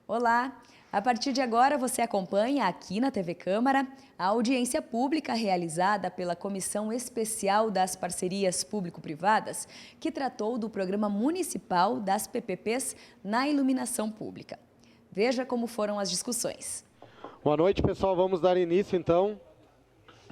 Olá! A partir de agora você acompanha aqui na TV Câmara a audiência pública realizada pela Comissão Especial das Parcerias Público-Privadas, que tratou do Programa Municipal das PPPs na iluminação pública. Veja como foram as discussões. Boa noite, pessoal. Vamos dar início, então,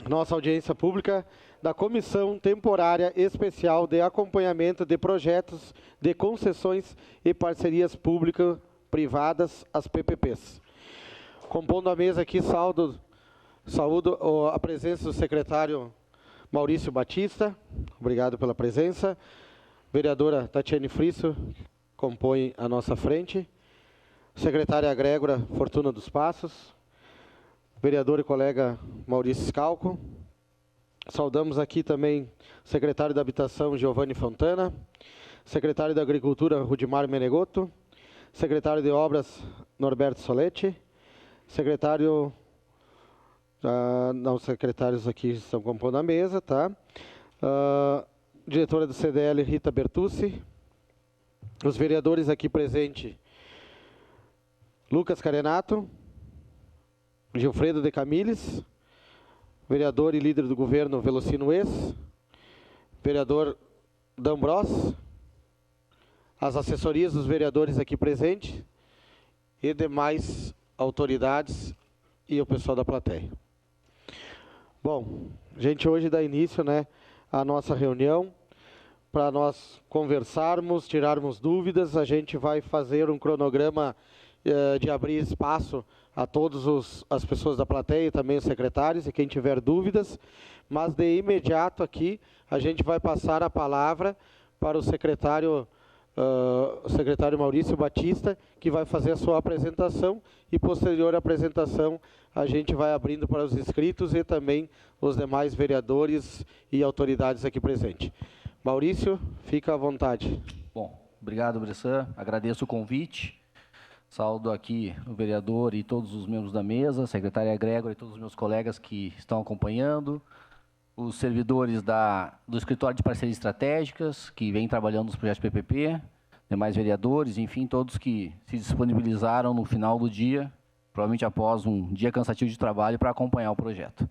à nossa audiência pública da Comissão Temporária Especial de Acompanhamento de Projetos de Concessões e Parcerias Público-Privadas, as PPPs. Compondo a mesa aqui, saúdo a presença do secretário Maurício Batista. Obrigado pela presença. Vereadora Tatiane Frisso compõe a nossa frente. Secretária Grégora Fortuna dos Passos. Vereador e colega Maurício Scalco. Saudamos aqui também o secretário da Habitação, Giovanni Fontana. Secretário da Agricultura, Rudimar Menegotto. Secretário de Obras, Norberto Soletti. Secretário... os secretários aqui estão compondo a mesa, tá? Diretora do CDL, Rita Bertucci. Os vereadores aqui presentes, Lucas Carenato. Gilfredo de Camilles. Vereador e líder do governo, Velocino Ex. Vereador D'Ambros. As assessorias dos vereadores aqui presentes e demais autoridades e o pessoal da plateia. Bom, a gente hoje dá início, à nossa reunião. Para nós conversarmos, tirarmos dúvidas, a gente vai fazer um cronograma de abrir espaço a todas as pessoas da plateia e também os secretários e quem tiver dúvidas. Mas de imediato aqui a gente vai passar a palavra para o secretário Maurício Batista, que vai fazer a sua apresentação, e posterior à apresentação a gente vai abrindo para os inscritos e também os demais vereadores e autoridades aqui presentes. Maurício, fica à vontade. Bom, obrigado, Bressan. Agradeço o convite. Saúdo aqui o vereador e todos os membros da mesa, a secretária Grégora e todos os meus colegas que estão acompanhando, os servidores do Escritório de Parcerias Estratégicas, que vêm trabalhando nos projetos PPP, demais vereadores, enfim, todos que se disponibilizaram no final do dia, provavelmente após um dia cansativo de trabalho, para acompanhar o projeto.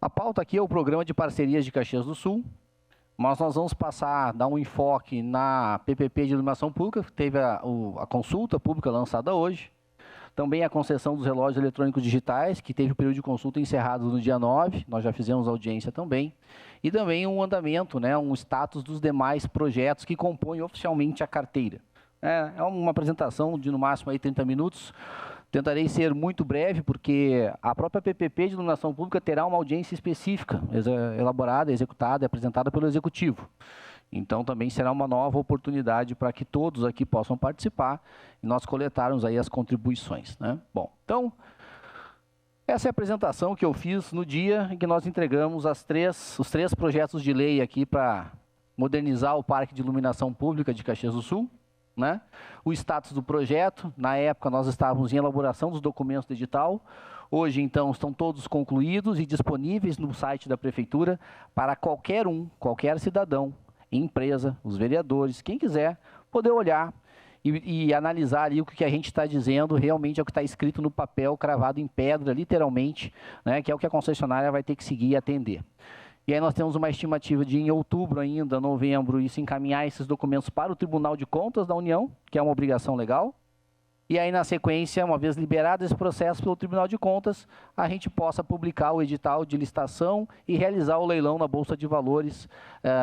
A pauta aqui é o Programa de Parcerias de Caxias do Sul, mas nós vamos dar um enfoque na PPP de iluminação pública, que teve a consulta pública lançada hoje, também a concessão dos relógios eletrônicos digitais, que teve o período de consulta encerrado no dia 9, nós já fizemos audiência também, e também um andamento, um status dos demais projetos que compõem oficialmente a carteira. É uma apresentação de no máximo aí 30 minutos, tentarei ser muito breve, porque a própria PPP de iluminação pública terá uma audiência específica, elaborada, executada e apresentada pelo Executivo. Então, também será uma nova oportunidade para que todos aqui possam participar e nós coletarmos aí as contribuições. Bom, então, essa é a apresentação que eu fiz no dia em que nós entregamos os três projetos de lei aqui para modernizar o Parque de Iluminação Pública de Caxias do Sul. O status do projeto, na época nós estávamos em elaboração dos documentos do edital, hoje então estão todos concluídos e disponíveis no site da Prefeitura para qualquer cidadão, empresa, os vereadores, quem quiser, poder olhar e analisar ali o que a gente está dizendo, realmente é o que está escrito no papel, cravado em pedra, literalmente, que é o que a concessionária vai ter que seguir e atender. E aí nós temos uma estimativa de, em outubro ainda, novembro, isso encaminhar esses documentos para o Tribunal de Contas da União, que é uma obrigação legal. E aí, na sequência, uma vez liberado esse processo pelo Tribunal de Contas, a gente possa publicar o edital de licitação e realizar o leilão na Bolsa de Valores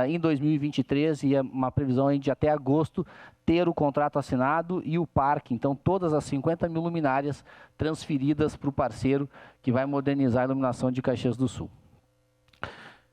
em 2023, e é uma previsão de até agosto ter o contrato assinado e o parque, então todas as 50 mil luminárias transferidas para o parceiro que vai modernizar a iluminação de Caxias do Sul.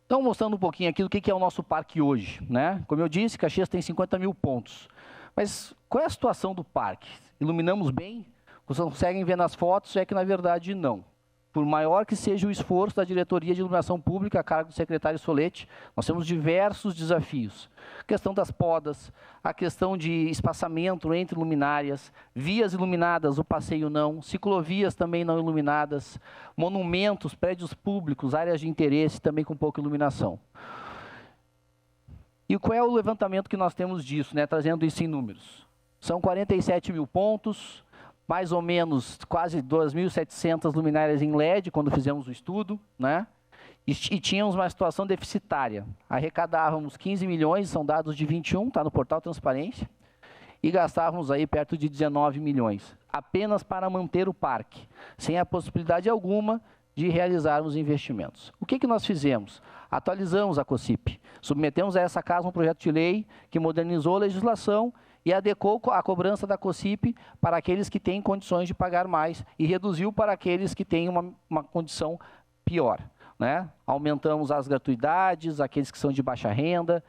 Então, mostrando um pouquinho aqui do que é o nosso parque hoje. Como eu disse, Caxias tem 50 mil pontos. Mas qual é a situação do parque? Iluminamos bem? Vocês conseguem ver nas fotos? É que, na verdade, não. Por maior que seja o esforço da Diretoria de Iluminação Pública, a cargo do secretário Soletti, nós temos diversos desafios. A questão das podas, a questão de espaçamento entre luminárias, vias iluminadas, o passeio não, ciclovias também não iluminadas, monumentos, prédios públicos, áreas de interesse também com pouca iluminação. E qual é o levantamento que nós temos disso, trazendo isso em números? São 47 mil pontos, mais ou menos quase 2.700 luminárias em LED, quando fizemos o estudo, né? E tínhamos uma situação deficitária. Arrecadávamos 15 milhões, são dados de 21, está no portal Transparência, e gastávamos aí perto de 19 milhões, apenas para manter o parque, sem a possibilidade alguma de realizarmos investimentos. O que nós fizemos? Atualizamos a COSIP, submetemos a essa casa um projeto de lei que modernizou a legislação e adequou a cobrança da COSIP para aqueles que têm condições de pagar mais e reduziu para aqueles que têm uma condição pior, né? Aumentamos as gratuidades, aqueles que são de baixa renda,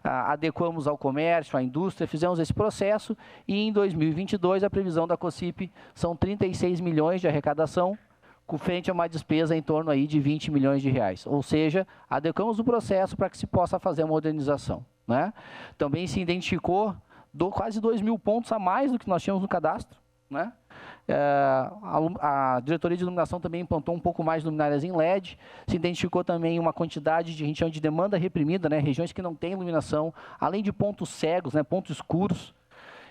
adequamos ao comércio, à indústria, fizemos esse processo e em 2022 a previsão da COSIP são 36 milhões de arrecadação, com frente a uma despesa em torno aí de 20 milhões de reais. Ou seja, adequamos o processo para que se possa fazer a modernização, né? Também se identificou quase 2.000 pontos a mais do que nós tínhamos no cadastro, né? A diretoria de iluminação também implantou um pouco mais de luminárias em LED, se identificou também uma quantidade de, a gente chama de demanda reprimida, né? Regiões que não têm iluminação, além de pontos cegos, né? Pontos escuros.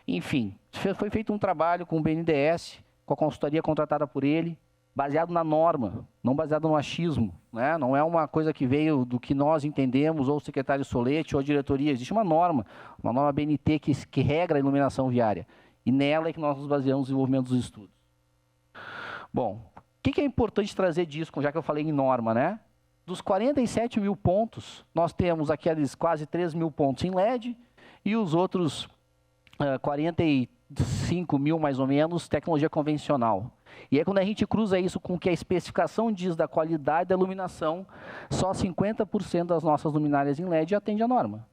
Enfim, foi feito um trabalho com o BNDES, com a consultoria contratada por ele, baseado na norma, não baseado no achismo, né? Não é uma coisa que veio do que nós entendemos, ou o secretário Solete, ou a diretoria. Existe uma norma BNT que regra a iluminação viária. E nela é que nós nos baseamos no desenvolvimento dos estudos. Bom, o que é importante trazer disso, já que eu falei em norma, né? Dos 47 mil pontos, nós temos aqueles quase 3 mil pontos em LED e os outros 45 mil, mais ou menos, tecnologia convencional. E aí, quando a gente cruza isso com o que a especificação diz da qualidade da iluminação, só 50% das nossas luminárias em LED atende a norma.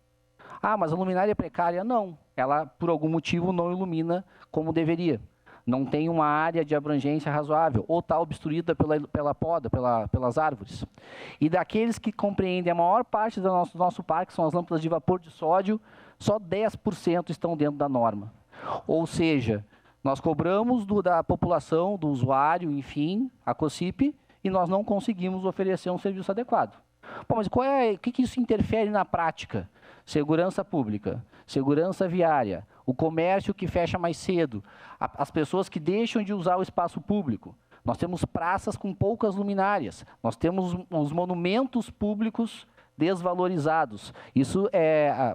Ah, mas a luminária é precária? Não. Ela, por algum motivo, não ilumina como deveria. Não tem uma área de abrangência razoável, ou está obstruída pela poda, pelas árvores. E daqueles que compreendem a maior parte do nosso parque, são as lâmpadas de vapor de sódio, só 10% estão dentro da norma. Ou seja, nós cobramos da população, do usuário, enfim, a COSIP, e nós não conseguimos oferecer um serviço adequado. Bom, mas o que isso interfere na prática? Segurança pública, segurança viária, o comércio que fecha mais cedo, as pessoas que deixam de usar o espaço público. Nós temos praças com poucas luminárias, nós temos os monumentos públicos desvalorizados. Isso,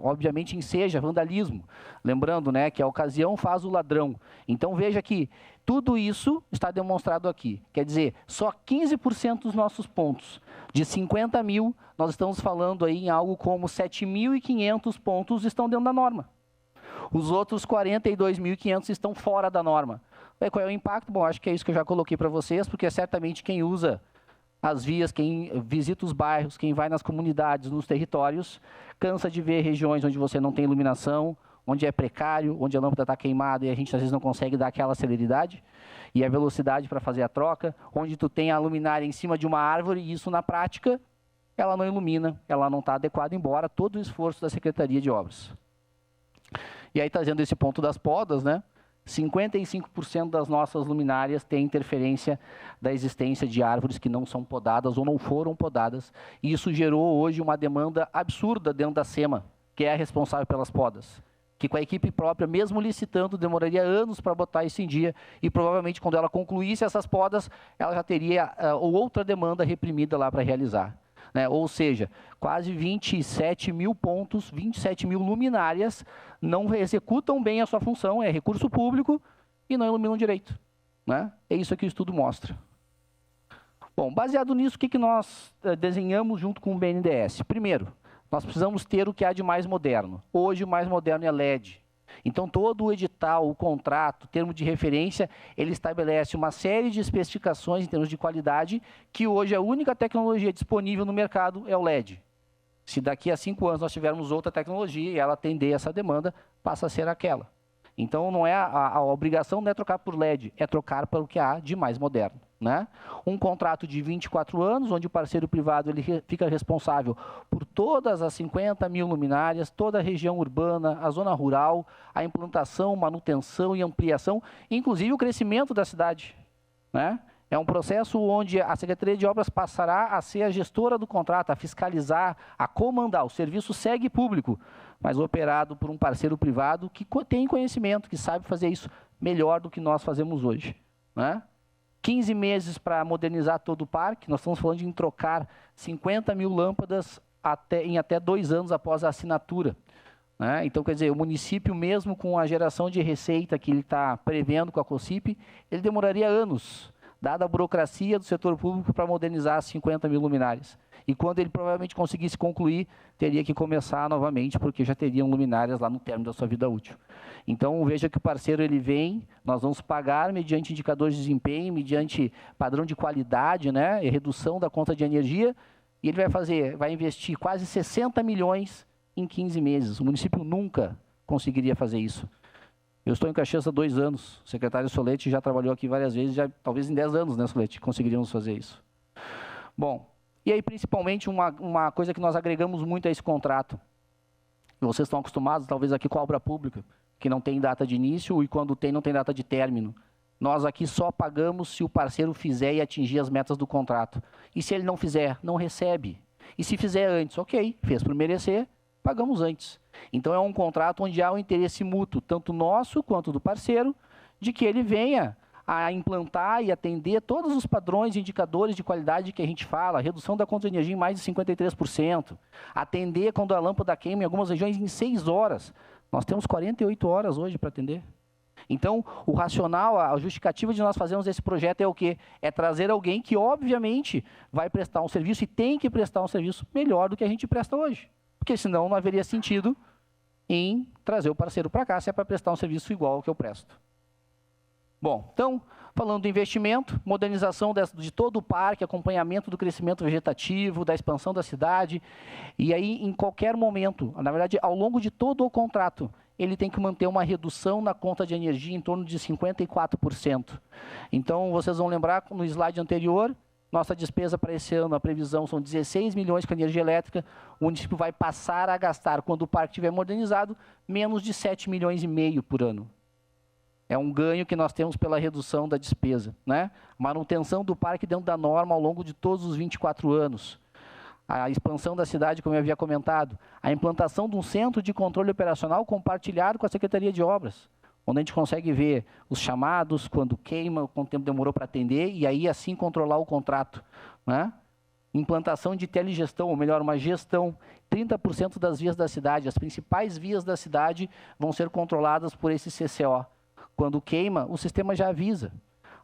obviamente, enseja vandalismo. Lembrando, né, que a ocasião faz o ladrão. Então, veja que tudo isso está demonstrado aqui. Quer dizer, só 15% dos nossos pontos. De 50 mil, nós estamos falando aí em algo como 7.500 pontos estão dentro da norma. Os outros 42.500 estão fora da norma. E qual é o impacto? Bom, acho que é isso que eu já coloquei para vocês, porque certamente quem usa as vias, quem visita os bairros, quem vai nas comunidades, nos territórios, cansa de ver regiões onde você não tem iluminação, onde é precário, onde a lâmpada está queimada e a gente às vezes não consegue dar aquela celeridade e a velocidade para fazer a troca, onde tu tem a luminária em cima de uma árvore e isso na prática, ela não ilumina, ela não está adequada, embora todo o esforço da Secretaria de Obras. E aí, trazendo esse ponto das podas, né? 55% das nossas luminárias têm interferência da existência de árvores que não são podadas ou não foram podadas. E isso gerou hoje uma demanda absurda dentro da SEMA, que é a responsável pelas podas. Que com a equipe própria, mesmo licitando, demoraria anos para botar isso em dia. E provavelmente quando ela concluísse essas podas, ela já teria outra demanda reprimida lá para realizar. Né? Ou seja, quase 27 mil pontos, 27 mil luminárias não executam bem a sua função, é recurso público e não iluminam direito. Né? É isso que o estudo mostra. Bom, baseado nisso, o que nós desenhamos junto com o BNDES? Primeiro, nós precisamos ter o que há de mais moderno. Hoje o mais moderno é LED. Então, todo o edital, o contrato, o termo de referência, ele estabelece uma série de especificações em termos de qualidade, que hoje a única tecnologia disponível no mercado é o LED. Se daqui a 5 anos nós tivermos outra tecnologia e ela atender essa demanda, passa a ser aquela. Então, não é a obrigação não é trocar por LED, é trocar para o que há de mais moderno. Né? Um contrato de 24 anos, onde o parceiro privado ele fica responsável por todas as 50 mil luminárias, toda a região urbana, a zona rural, a implantação, manutenção e ampliação, inclusive o crescimento da cidade. Né? É um processo onde a Secretaria de Obras passará a ser a gestora do contrato, a fiscalizar, a comandar. O serviço segue público, mas operado por um parceiro privado que tem conhecimento, que sabe fazer isso melhor do que nós fazemos hoje, né? 15 meses para modernizar todo o parque, nós estamos falando de trocar 50 mil lâmpadas em até 2 anos após a assinatura, né? Então, quer dizer, o município, mesmo com a geração de receita que ele está prevendo com a COSIP, ele demoraria anos, dada a burocracia do setor público, para modernizar as 50 mil luminárias. E quando ele provavelmente conseguisse concluir, teria que começar novamente, porque já teriam luminárias lá no término da sua vida útil. Então, veja que o parceiro ele vem, nós vamos pagar mediante indicadores de desempenho, mediante padrão de qualidade, né, e redução da conta de energia, e ele vai investir quase 60 milhões em 15 meses. O município nunca conseguiria fazer isso. Eu estou em Caxias há 2 anos, o secretário Solete já trabalhou aqui várias vezes, talvez em 10 anos, né, Solete, conseguiríamos fazer isso. Bom, e aí principalmente uma coisa que nós agregamos muito a esse contrato, e vocês estão acostumados talvez aqui com a obra pública, que não tem data de início e quando tem, não tem data de término. Nós aqui só pagamos se o parceiro fizer e atingir as metas do contrato. E se ele não fizer, não recebe. E se fizer antes, ok, fez por merecer, pagamos antes. Então é um contrato onde há um interesse mútuo, tanto nosso quanto do parceiro, de que ele venha a implantar e atender todos os padrões e indicadores de qualidade que a gente fala, redução da conta de energia em mais de 53%, atender quando a lâmpada queima em algumas regiões em 6 horas. Nós temos 48 horas hoje para atender. Então, o racional, a justificativa de nós fazermos esse projeto é o quê? É trazer alguém que, obviamente, vai prestar um serviço e tem que prestar um serviço melhor do que a gente presta hoje. Porque senão não haveria sentido em trazer o parceiro para cá, se é para prestar um serviço igual ao que eu presto. Bom, então, falando do investimento, modernização de todo o parque, acompanhamento do crescimento vegetativo, da expansão da cidade, e aí em qualquer momento, na verdade, ao longo de todo o contrato, ele tem que manter uma redução na conta de energia em torno de 54%. Então, vocês vão lembrar, no slide anterior, nossa despesa para esse ano, a previsão são 16 milhões com energia elétrica, o município vai passar a gastar, quando o parque estiver modernizado, menos de 7 milhões e meio por ano. É um ganho que nós temos pela redução da despesa, né? Manutenção do parque dentro da norma ao longo de todos os 24 anos. A expansão da cidade, como eu havia comentado. A implantação de um centro de controle operacional compartilhado com a Secretaria de Obras, onde a gente consegue ver os chamados, quando queima, quanto tempo demorou para atender, e aí assim controlar o contrato, né? Implantação de telegestão, ou melhor, uma gestão. 30% das vias da cidade, as principais vias da cidade, vão ser controladas por esse CCO. Quando queima, o sistema já avisa.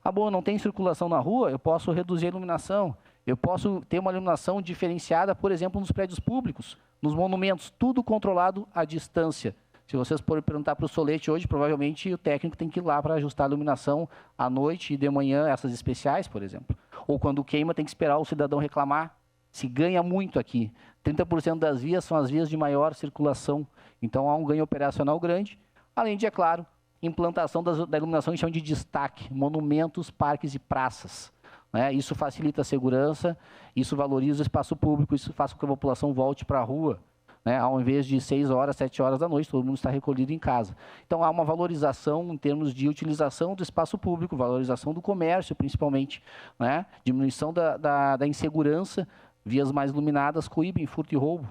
Ah, bom, não tem circulação na rua, eu posso reduzir a iluminação. Eu posso ter uma iluminação diferenciada, por exemplo, nos prédios públicos, nos monumentos, tudo controlado à distância. Se vocês forem perguntar para o Solete hoje, provavelmente o técnico tem que ir lá para ajustar a iluminação à noite e de manhã, essas especiais, por exemplo. Ou quando queima, tem que esperar o cidadão reclamar. Se ganha muito aqui. 30% das vias são as vias de maior circulação. Então, há um ganho operacional grande, além de, é claro, implantação da iluminação em chão de destaque, monumentos, parques e praças, né? Isso facilita a segurança, isso valoriza o espaço público, isso faz com que a população volte para a rua, né? Ao invés de 6 horas, 7 horas da noite, todo mundo está recolhido em casa. Então, há uma valorização em termos de utilização do espaço público, valorização do comércio, principalmente, né? Diminuição da insegurança, vias mais iluminadas coíbem furto e roubo,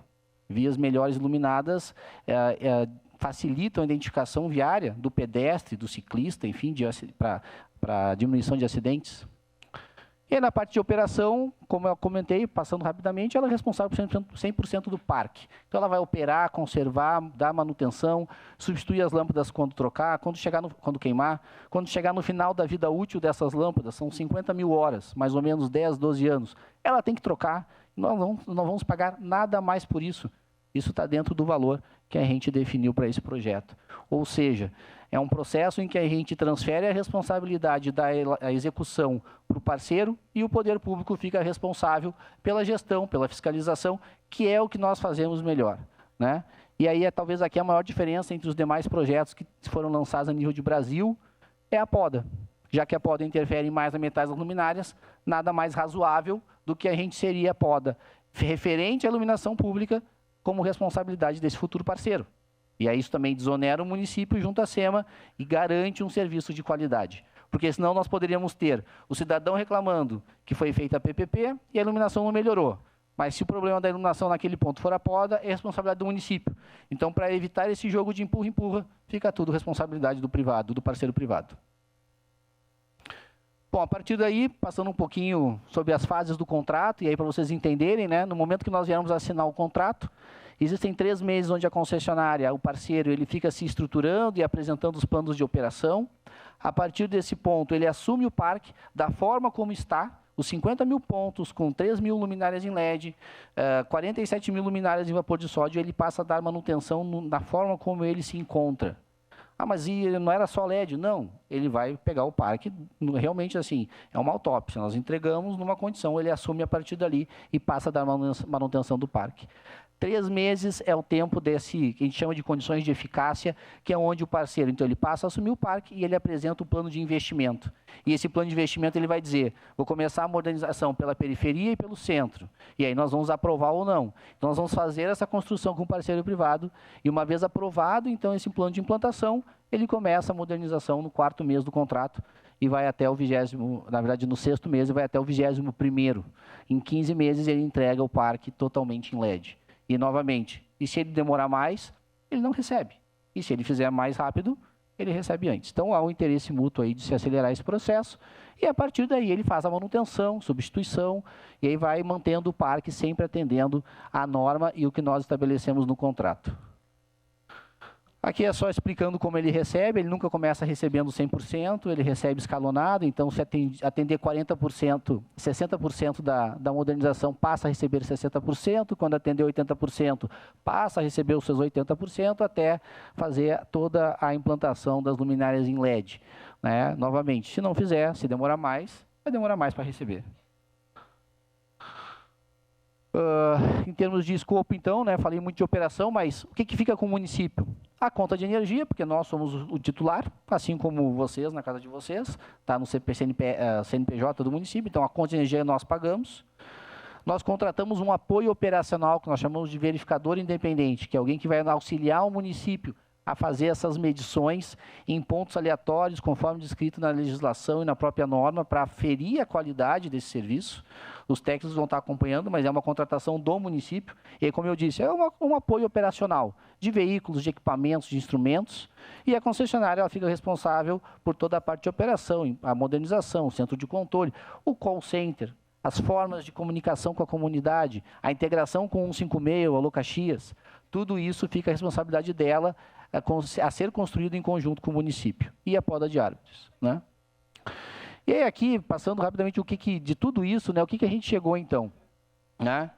vias melhores iluminadas facilitam a identificação viária do pedestre, do ciclista, enfim, para diminuição de acidentes. E aí, na parte de operação, como eu comentei, passando rapidamente, ela é responsável por 100% do parque. Então, ela vai operar, conservar, dar manutenção, substituir as lâmpadas quando trocar, quando queimar. Quando chegar no final da vida útil dessas lâmpadas, são 50 mil horas, mais ou menos 10, 12 anos. Ela tem que trocar, nós não vamos pagar nada mais por isso. Isso está dentro do valor que a gente definiu para esse projeto. Ou seja, é um processo em que a gente transfere a responsabilidade da execução para o parceiro e o poder público fica responsável pela gestão, pela fiscalização, que é o que nós fazemos melhor, né? E aí, talvez aqui a maior diferença entre os demais projetos que foram lançados a nível de Brasil é a poda. Já que a poda interfere em mais da metade das luminárias, nada mais razoável do que a gente seria a poda referente à iluminação pública como responsabilidade desse futuro parceiro. E aí isso também desonera o município junto à SEMA e garante um serviço de qualidade. Porque senão nós poderíamos ter o cidadão reclamando que foi feita a PPP e a iluminação não melhorou. Mas se o problema da iluminação naquele ponto for a poda, é responsabilidade do município. Então, para evitar esse jogo de empurra-empurra, fica tudo responsabilidade do privado, do parceiro privado. Bom, a partir daí, passando um pouquinho sobre as fases do contrato, e aí para vocês entenderem, né, no momento que nós viemos assinar o contrato, existem 3 meses onde a concessionária, o parceiro, ele fica se estruturando e apresentando os planos de operação. A partir desse ponto, ele assume o parque da forma como está, os 50 mil pontos com 3 mil luminárias em LED, 47 mil luminárias em vapor de sódio, ele passa a dar manutenção da forma como ele se encontra. Ah, mas não era só LED? Não, ele vai pegar o parque, realmente assim, é uma autópsia, nós entregamos numa condição, ele assume a partir dali e passa a dar manutenção do parque. 3 meses é o tempo desse, que a gente chama de condições de eficácia, que é onde o parceiro, então ele passa a assumir o parque e ele apresenta o plano de investimento. E esse plano de investimento ele vai dizer, vou começar a modernização pela periferia e pelo centro. E aí nós vamos aprovar ou não. Então nós vamos fazer essa construção com o parceiro privado e uma vez aprovado, então esse plano de implantação, ele começa a modernização no 4º mês do contrato e vai até o 20º, na verdade no 6º mês e vai até o 21º. Em 15 meses ele entrega o parque totalmente em LED. E, novamente, e se ele demorar mais, ele não recebe. E se ele fizer mais rápido, ele recebe antes. Então, há um interesse mútuo aí de se acelerar esse processo. E, a partir daí, ele faz a manutenção, substituição, e aí vai mantendo o parque sempre atendendo à norma e o que nós estabelecemos no contrato. Aqui é só explicando como ele recebe, ele nunca começa recebendo 100%, ele recebe escalonado, então se atender 40%, 60% da modernização passa a receber 60%, quando atender 80% passa a receber os seus 80%, até fazer toda a implantação das luminárias em LED. Né? Novamente, se não fizer, se demorar mais, vai demorar mais para receber. Em termos de escopo, então, né, falei muito de operação, mas o que fica com o município? A conta de energia, porque nós somos o titular, assim como vocês, na casa de vocês, está no CNPJ do município, então a conta de energia nós pagamos. Nós contratamos um apoio operacional, que nós chamamos de verificador independente, que é alguém que vai auxiliar o município a fazer essas medições em pontos aleatórios, conforme descrito na legislação e na própria norma, para aferir a qualidade desse serviço. Os técnicos vão estar acompanhando, mas é uma contratação do município. E, como eu disse, é um apoio operacional de veículos, de equipamentos, de instrumentos. E a concessionária ela fica responsável por toda a parte de operação, a modernização, o centro de controle, o call center, as formas de comunicação com a comunidade, a integração com o 156, a Locaxias. Tudo isso fica a responsabilidade dela a ser construído em conjunto com o município. E a poda de árvores, né? E aí aqui, passando rapidamente de tudo isso, né, o que a gente chegou então? Né?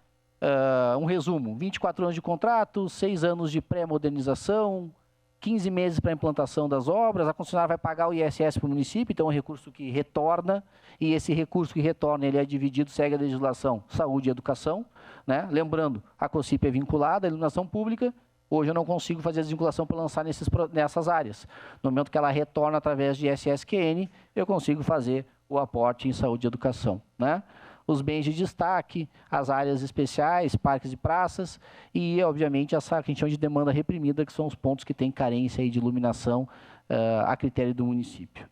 Um resumo, 24 anos de contrato, 6 anos de pré-modernização, 15 meses para a implantação das obras, a concessionária vai pagar o ISS para o município, então é um recurso que retorna, e esse recurso que retorna, ele é dividido, segue a legislação, saúde e educação. Né? Lembrando, a COSIP é vinculada à iluminação pública. Hoje eu não consigo fazer a desvinculação para lançar nessas áreas. No momento que ela retorna através de ISSQN, eu consigo fazer o aporte em saúde e educação. Né? Os bens de destaque, as áreas especiais, parques e praças, e, obviamente, essa que a gente chama de demanda reprimida, que são os pontos que têm carência aí de iluminação a critério do município.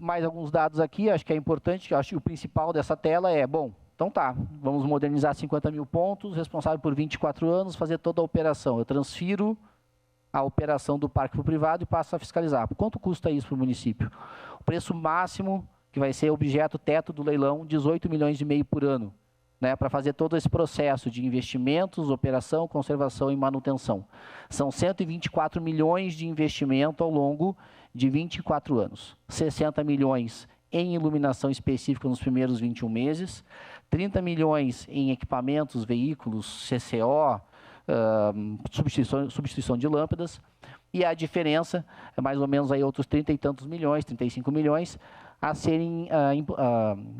Mais alguns dados aqui, acho que é importante, acho que o principal dessa tela é, bom, então tá, vamos modernizar 50 mil pontos, responsável por 24 anos, fazer toda a operação. Eu transfiro a operação do parque para o privado e passo a fiscalizar. Quanto custa isso para o município? O preço máximo, que vai ser objeto teto do leilão, 18,5 milhões por ano, né, para fazer todo esse processo de investimentos, operação, conservação e manutenção. São 124 milhões de investimento ao longo de 24 anos. 60 milhões em iluminação específica nos primeiros 21 meses, 30 milhões em equipamentos, veículos, CCO, substituição de lâmpadas, e a diferença é mais ou menos aí outros 30 e tantos milhões, 35 milhões, a serem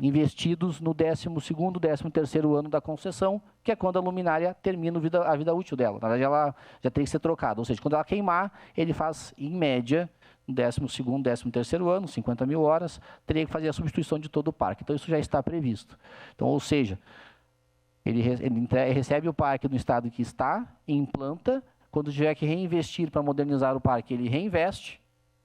investidos no 12º, 13º ano da concessão, que é quando a luminária termina a vida útil dela. Na verdade, ela já tem que ser trocada, ou seja, quando ela queimar, ele faz, em média, no 12º, 13º ano, 50 mil horas, teria que fazer a substituição de todo o parque. Então, isso já está previsto. Então, ou seja, ele recebe o parque no estado que está, implanta, quando tiver que reinvestir para modernizar o parque, ele reinveste,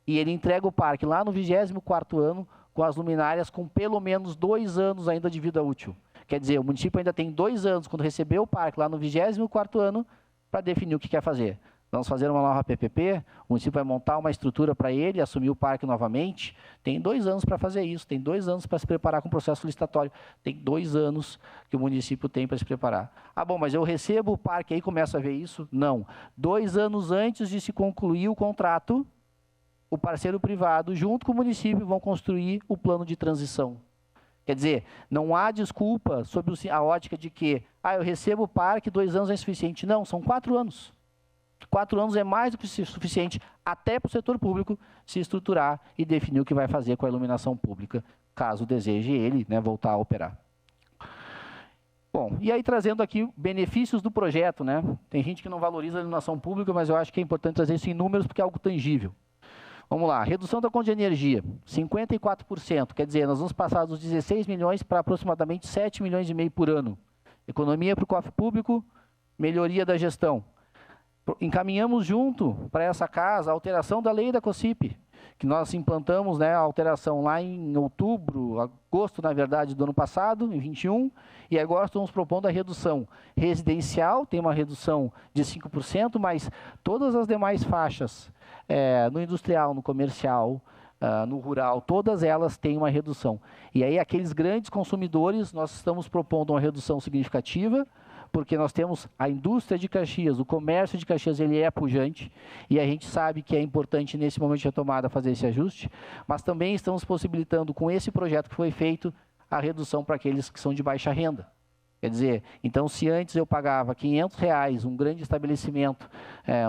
e ele entrega o parque lá no 24º ano, com as luminárias com pelo menos 2 anos ainda de vida útil. Quer dizer, o município ainda tem 2 anos, quando receber o parque, lá no 24º ano, para definir o que quer fazer. Vamos fazer uma nova PPP, o município vai montar uma estrutura para ele, assumir o parque novamente. Tem 2 anos para fazer isso, tem 2 anos para se preparar com o processo licitatório, tem 2 anos que o município tem para se preparar. Ah, bom, mas eu recebo o parque, aí começo a ver isso? Não. 2 anos antes de se concluir o contrato, o parceiro privado, junto com o município, vão construir o plano de transição. Quer dizer, não há desculpa sob a ótica de que, eu recebo o parque, 2 anos é insuficiente. Não, são 4 anos. 4 anos é mais do que suficiente até para o setor público se estruturar e definir o que vai fazer com a iluminação pública, caso deseje ele, né, voltar a operar. Bom, e aí trazendo aqui benefícios do projeto, né? Tem gente que não valoriza a iluminação pública, mas eu acho que é importante trazer isso em números porque é algo tangível. Vamos lá, redução da conta de energia, 54%, quer dizer, nós vamos passar dos 16 milhões para aproximadamente 7 milhões e meio por ano. Economia para o cofre público, melhoria da gestão. Encaminhamos junto para essa casa a alteração da lei da COSIP, que nós implantamos, né, a alteração lá em outubro, agosto, na verdade, do ano passado, em 21, e agora estamos propondo a redução residencial, tem uma redução de 5%, mas todas as demais faixas, no industrial, no comercial, no rural, todas elas têm uma redução. E aí, aqueles grandes consumidores, nós estamos propondo uma redução significativa, porque nós temos a indústria de Caxias, o comércio de Caxias, ele é pujante, e a gente sabe que é importante, nesse momento de retomada, fazer esse ajuste, mas também estamos possibilitando, com esse projeto que foi feito, a redução para aqueles que são de baixa renda. Quer dizer, então, se antes eu pagava R$500, um grande estabelecimento,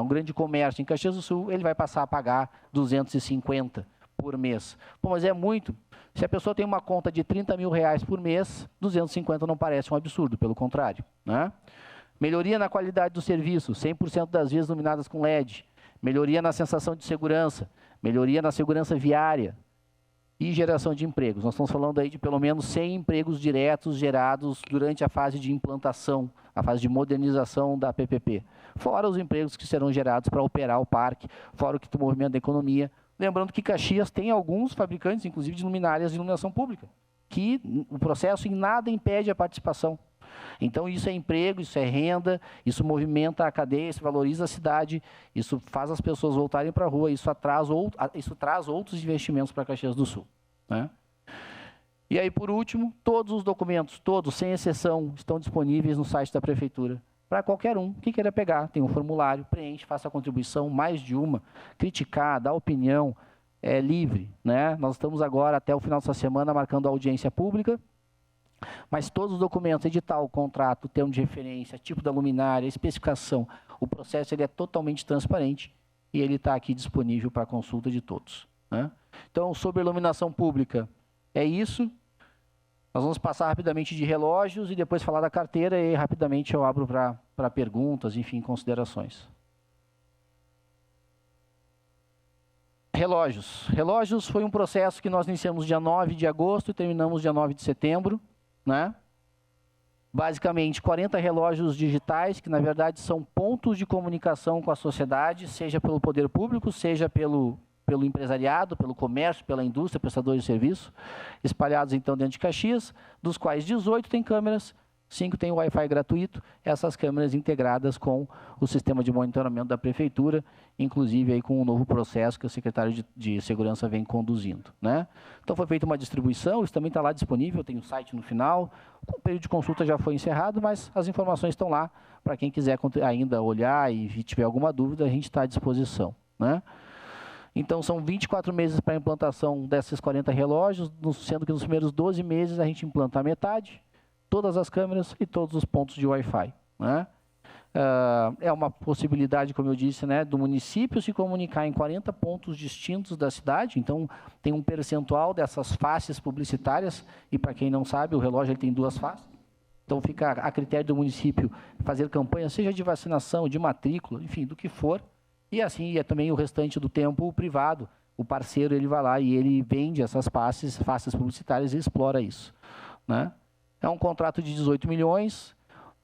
um grande comércio em Caxias do Sul, ele vai passar a pagar R$250 por mês. Pô, mas é muito. Se a pessoa tem uma conta de R$30 mil por mês, 250 não parece um absurdo, pelo contrário, né? Melhoria na qualidade do serviço, 100% das vias iluminadas com LED. Melhoria na sensação de segurança. Melhoria na segurança viária. E geração de empregos. Nós estamos falando aí de pelo menos 100 empregos diretos gerados durante a fase de implantação, a fase de modernização da PPP. Fora os empregos que serão gerados para operar o parque, fora o que movimenta a economia. Lembrando que Caxias tem alguns fabricantes, inclusive de luminárias de iluminação pública, que o processo em nada impede a participação. Então, isso é emprego, isso é renda, isso movimenta a cadeia, isso valoriza a cidade, isso faz as pessoas voltarem para a rua, isso traz outros investimentos para Caxias do Sul, né? E aí, por último, todos os documentos, todos, sem exceção, estão disponíveis no site da Prefeitura, para qualquer um que queira pegar. Tem um formulário, preenche, faça a contribuição, mais de uma, criticar, dar opinião, é livre, né? Nós estamos agora, até o final dessa semana, marcando a audiência pública, mas todos os documentos, edital, contrato, termo de referência, tipo da luminária, especificação, o processo ele é totalmente transparente e ele está aqui disponível para consulta de todos, né? Então, sobre a iluminação pública, é isso. Nós vamos passar rapidamente de relógios e depois falar da carteira e rapidamente eu abro para perguntas, enfim, considerações. Relógios. Relógios foi um processo que nós iniciamos dia 9 de agosto e terminamos dia 9 de setembro, né? Basicamente, 40 relógios digitais, que na verdade são pontos de comunicação com a sociedade, seja pelo poder público, seja pelo empresariado, pelo comércio, pela indústria, prestadores de serviço, espalhados então dentro de Caxias, dos quais 18 têm câmeras, 5 têm Wi-Fi gratuito, essas câmeras integradas com o sistema de monitoramento da Prefeitura, inclusive aí com um novo processo que o secretário de Segurança vem conduzindo, né? Então foi feita uma distribuição, isso também está lá disponível, tem um site no final, o período de consulta já foi encerrado, mas as informações estão lá, para quem quiser ainda olhar e tiver alguma dúvida, a gente está à disposição, né? Então, são 24 meses para a implantação desses 40 relógios, sendo que nos primeiros 12 meses a gente implanta a metade, todas as câmeras e todos os pontos de Wi-Fi, né? É uma possibilidade, como eu disse, né, do município se comunicar em 40 pontos distintos da cidade, então tem um percentual dessas faces publicitárias, e para quem não sabe, o relógio ele tem 2 faces, então fica a critério do município fazer campanha, seja de vacinação, de matrícula, enfim, do que for. E assim, é também o restante do tempo o privado, o parceiro, ele vai lá e ele vende essas faces publicitárias e explora isso, né? É um contrato de 18 milhões,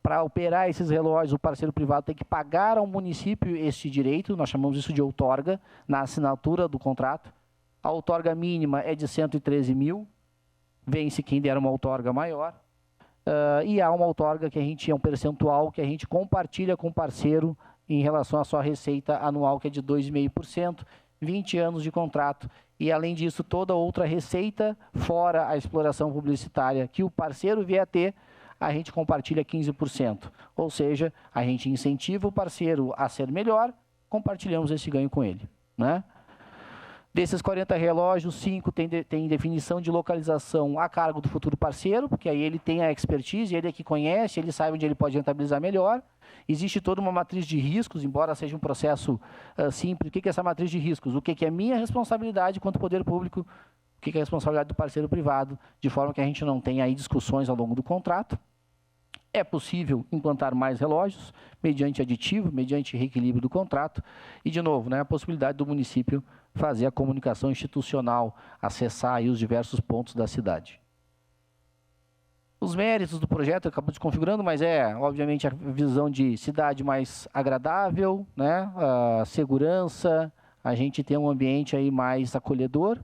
para operar esses relógios, o parceiro privado tem que pagar ao município este direito, nós chamamos isso de outorga, na assinatura do contrato. A outorga mínima é de 113 mil, vence quem der uma outorga maior. e há uma outorga que a gente, é um percentual que a gente compartilha com o parceiro em relação à sua receita anual, que é de 2,5%, 20 anos de contrato. E, além disso, toda outra receita, fora a exploração publicitária que o parceiro vier a ter, a gente compartilha 15%. Ou seja, a gente incentiva o parceiro a ser melhor, compartilhamos esse ganho com ele, né? Desses 40 relógios, 5 tem definição de localização a cargo do futuro parceiro, porque aí ele tem a expertise, ele é que conhece, ele sabe onde ele pode rentabilizar melhor. Existe toda uma matriz de riscos, embora seja um processo simples. O que é essa matriz de riscos? O que é minha responsabilidade quanto poder público? O que é a responsabilidade do parceiro privado? De forma que a gente não tenha aí discussões ao longo do contrato. É possível implantar mais relógios, mediante aditivo, mediante reequilíbrio do contrato. E, de novo, né, a possibilidade do município fazer a comunicação institucional, acessar aí os diversos pontos da cidade. Os méritos do projeto, eu acabo desconfigurando, mas obviamente, a visão de cidade mais agradável, né, a segurança, a gente tem um ambiente aí mais acolhedor.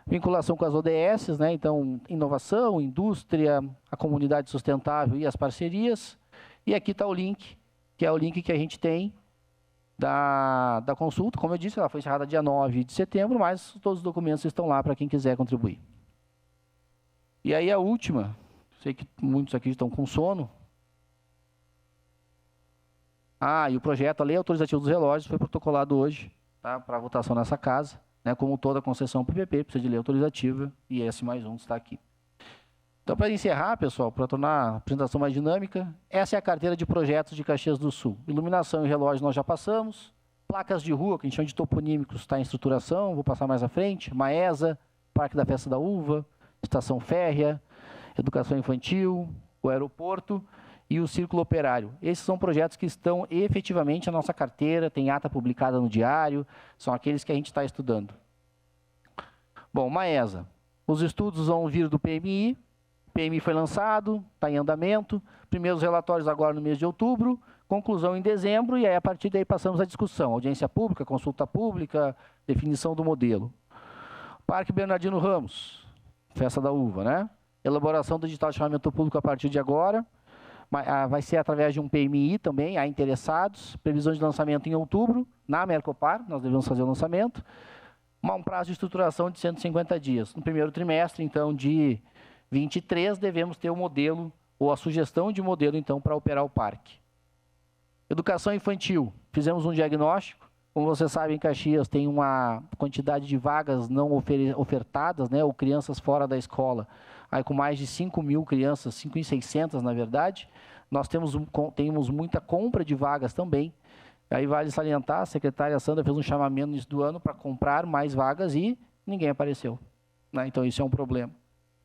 Vinculação com as ODS, né? Então, inovação, indústria, a comunidade sustentável e as parcerias. E aqui está o link, que é o link que a gente tem da consulta. Como eu disse, ela foi encerrada dia 9 de setembro, mas todos os documentos estão lá para quem quiser contribuir. E aí a última, sei que muitos aqui estão com sono. E o projeto, a lei autorizativa dos relógios, foi protocolado hoje, tá, para votação nessa casa. Né, como toda concessão PPP, precisa de lei autorizativa, e esse mais um está aqui. Então, para encerrar, pessoal, para tornar a apresentação mais dinâmica, essa é a carteira de projetos de Caxias do Sul. Iluminação e relógio nós já passamos, placas de rua, que a gente chama de toponímicos, está em estruturação, vou passar mais à frente, Maesa, Parque da Festa da Uva, Estação Férrea, Educação Infantil, o aeroporto e o Círculo Operário. Esses são projetos que estão efetivamente na nossa carteira, tem ata publicada no diário, são aqueles que a gente está estudando. Bom, Maesa. Os estudos vão vir do PMI, o PMI foi lançado, está em andamento, primeiros relatórios agora no mês de outubro, conclusão em dezembro, e aí a partir daí passamos à discussão, audiência pública, consulta pública, definição do modelo. Parque Bernardino Ramos, Festa da Uva, né? Elaboração do edital de chamamento público a partir de agora, vai ser através de um PMI também, há interessados, previsão de lançamento em outubro, na Mercopar, nós devemos fazer o lançamento, um prazo de estruturação de 150 dias. No primeiro trimestre, então, de 23, devemos ter o modelo, ou a sugestão de modelo, então, para operar o parque. Educação infantil, fizemos um diagnóstico, como vocês sabem, Caxias tem uma quantidade de vagas não ofertadas, né, ou crianças fora da escola, aí com mais de 5.000 crianças, 5.600 na verdade, nós temos muita compra de vagas também. Aí vale salientar, a secretária Sandra fez um chamamento no início do ano para comprar mais vagas e ninguém apareceu, né? Então isso é um problema,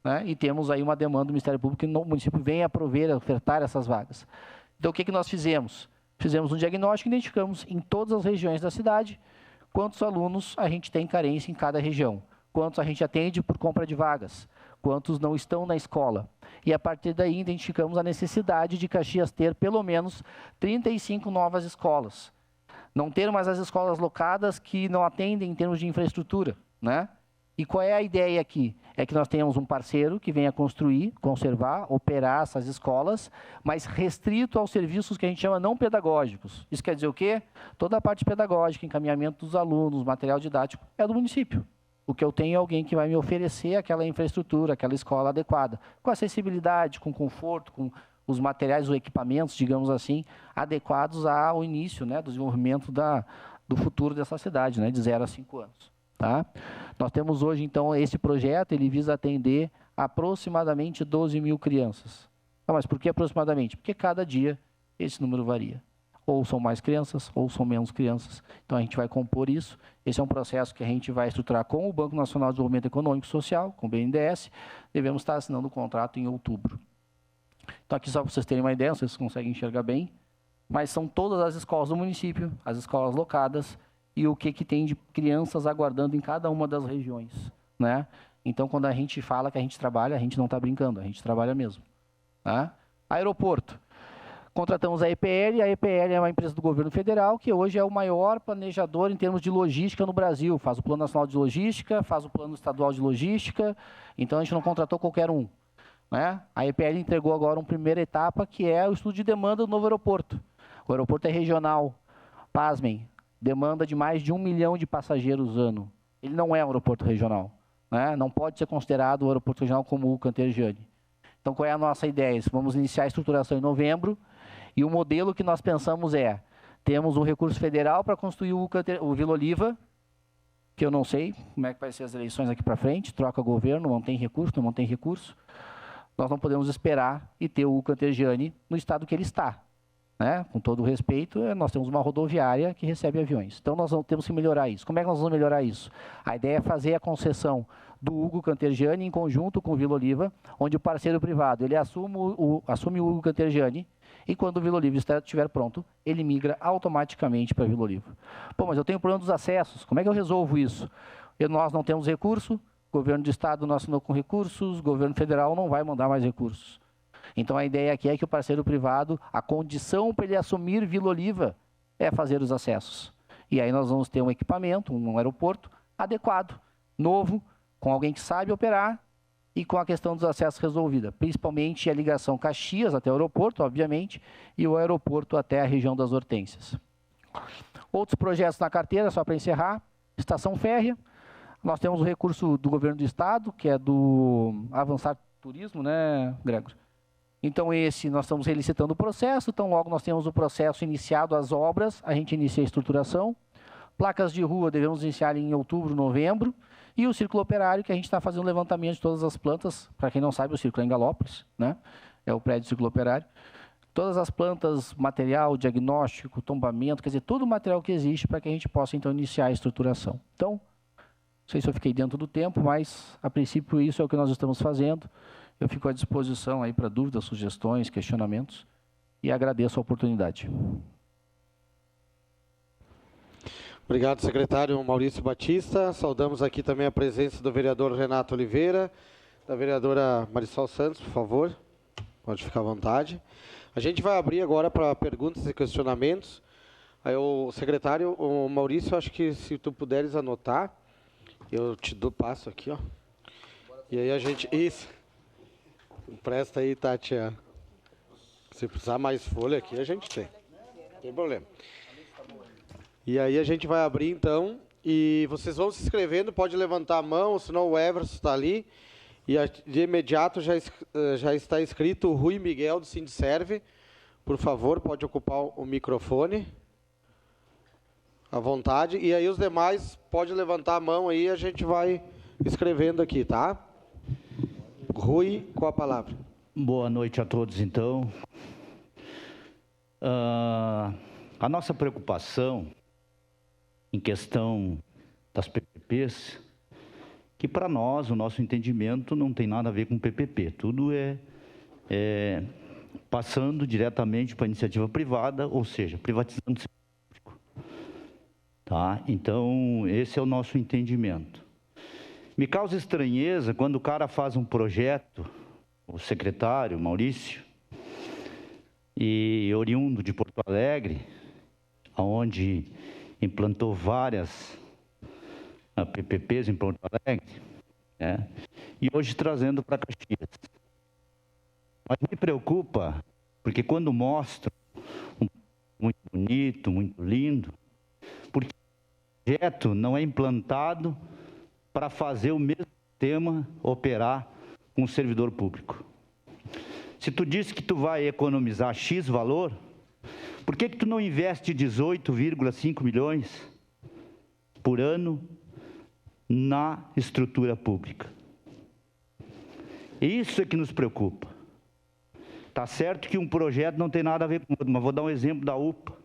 né? E temos aí uma demanda do Ministério Público que o município venha a ofertar essas vagas. Então o que nós fizemos? Fizemos um diagnóstico e identificamos em todas as regiões da cidade quantos alunos a gente tem carência em cada região, quantos a gente atende por compra de vagas, quantos não estão na escola. E a partir daí identificamos a necessidade de Caxias ter pelo menos 35 novas escolas. Não ter mais as escolas locadas que não atendem em termos de infraestrutura, né? E qual é a ideia aqui? É que nós tenhamos um parceiro que venha construir, conservar, operar essas escolas, mas restrito aos serviços que a gente chama não pedagógicos. Isso quer dizer o quê? Toda a parte pedagógica, encaminhamento dos alunos, material didático, é do município. O que eu tenho é alguém que vai me oferecer aquela infraestrutura, aquela escola adequada, com acessibilidade, com conforto, com os materiais ou equipamentos, digamos assim, adequados ao início, né, do desenvolvimento do futuro dessa cidade, né, de 0 a 5 anos. Tá? Nós temos hoje, então, esse projeto, ele visa atender aproximadamente 12.000 crianças. Mas por que aproximadamente? Porque cada dia esse número varia. Ou são mais crianças, ou são menos crianças. Então, a gente vai compor isso. Esse é um processo que a gente vai estruturar com o Banco Nacional de Desenvolvimento Econômico e Social, com o BNDES. Devemos estar assinando o contrato em outubro. Então, aqui só para vocês terem uma ideia, vocês conseguem enxergar bem, mas são todas as escolas do município, as escolas locadas, e o que tem de crianças aguardando em cada uma das regiões, né? Então, quando a gente fala que a gente trabalha, a gente não está brincando, a gente trabalha mesmo. Tá? Aeroporto. Contratamos a EPL é uma empresa do governo federal, que hoje é o maior planejador em termos de logística no Brasil. Faz o Plano Nacional de Logística, faz o Plano Estadual de Logística, então a gente não contratou qualquer um. né? A EPL entregou agora uma primeira etapa, que é o estudo de demanda do novo aeroporto. O aeroporto é regional. Pasmem, demanda de mais de 1 milhão de passageiros ano. Ele não é um aeroporto regional, né? Não pode ser considerado um aeroporto regional como o Cantergiani. Então, qual é a nossa ideia? Vamos iniciar a estruturação em novembro, e o modelo que nós pensamos é, temos um recurso federal para construir o Vila Oliva, que eu não sei como é que vai ser as eleições aqui para frente, troca governo, não tem recurso, não tem recurso. Nós não podemos esperar e ter o Cantergiani no estado que ele está, né? Com todo o respeito, nós temos uma rodoviária que recebe aviões. Então, nós temos que melhorar isso. Como é que nós vamos melhorar isso? A ideia é fazer a concessão do Hugo Cantergiani em conjunto com o Vila Oliva, onde o parceiro privado ele assume o Hugo Cantergiani, e quando o Vila Oliva estiver pronto, ele migra automaticamente para Vila Oliva. Pô, mas eu tenho o problema dos acessos. Como é que eu resolvo isso? Nós não temos recurso, o governo de estado não assinou com recursos, o governo federal não vai mandar mais recursos. Então, a ideia aqui é que o parceiro privado, a condição para ele assumir Vila Oliva é fazer os acessos. E aí nós vamos ter um equipamento, um aeroporto adequado, novo, com alguém que sabe operar e com a questão dos acessos resolvida. Principalmente a ligação Caxias até o aeroporto, obviamente, e o aeroporto até a região das Hortênsias. Outros projetos na carteira, só para encerrar, estação férrea. Nós temos o recurso do governo do estado, que é do Avançar Turismo, né, Gregor? Então, nós estamos relicitando o processo, então logo nós temos o processo iniciado, as obras, a gente inicia a estruturação. Placas de rua devemos iniciar em outubro, novembro, e o círculo operário, que a gente está fazendo o levantamento de todas as plantas, para quem não sabe, o círculo é em Galópolis, né? É o prédio do círculo operário. Todas as plantas, material, diagnóstico, tombamento, quer dizer, todo o material que existe para que a gente possa, então, iniciar a estruturação. Então, não sei se eu fiquei dentro do tempo, mas, a princípio, isso é o que nós estamos fazendo. Eu fico à disposição aí para dúvidas, sugestões, questionamentos, e agradeço a oportunidade. Obrigado, secretário Maurício Batista. Saudamos aqui também a presença do vereador Renato Oliveira, da vereadora Marisol Santos, por favor. Pode ficar à vontade. A gente vai abrir agora para perguntas e questionamentos. Aí o secretário, o Maurício, acho que se tu puderes anotar, eu te dou passo aqui, ó. E aí a gente... Isso. Empresta aí, Tatiana. Se precisar mais folha aqui, a gente tem. Não tem problema. E aí a gente vai abrir, então, e vocês vão se inscrevendo, pode levantar a mão, senão o Everson está ali. E de imediato já está inscrito o Rui Miguel do Sindserve. Por favor, pode ocupar o microfone. À vontade. E aí os demais, pode levantar a mão aí, a gente vai escrevendo aqui, tá? Rui, com a palavra. Boa noite a todos, então. A nossa preocupação em questão das PPPs, que para nós, o nosso entendimento não tem nada a ver com PPP, tudo é passando diretamente para a iniciativa privada, ou seja, privatizando o serviço público. Tá? Então, esse é o nosso entendimento. Me causa estranheza quando o cara faz um projeto, o secretário Maurício, e oriundo de Porto Alegre, onde implantou várias PPPs em Porto Alegre, né? E hoje trazendo para Caxias. Mas me preocupa, porque quando mostro um muito bonito, muito lindo, porque o projeto não é implantado para fazer o mesmo sistema operar com o servidor público. Se tu diz que tu vai economizar X valor, por que tu não investe 18,5 milhões por ano na estrutura pública? Isso é que nos preocupa. Tá certo que um projeto não tem nada a ver com outro, mas vou dar um exemplo da UPA.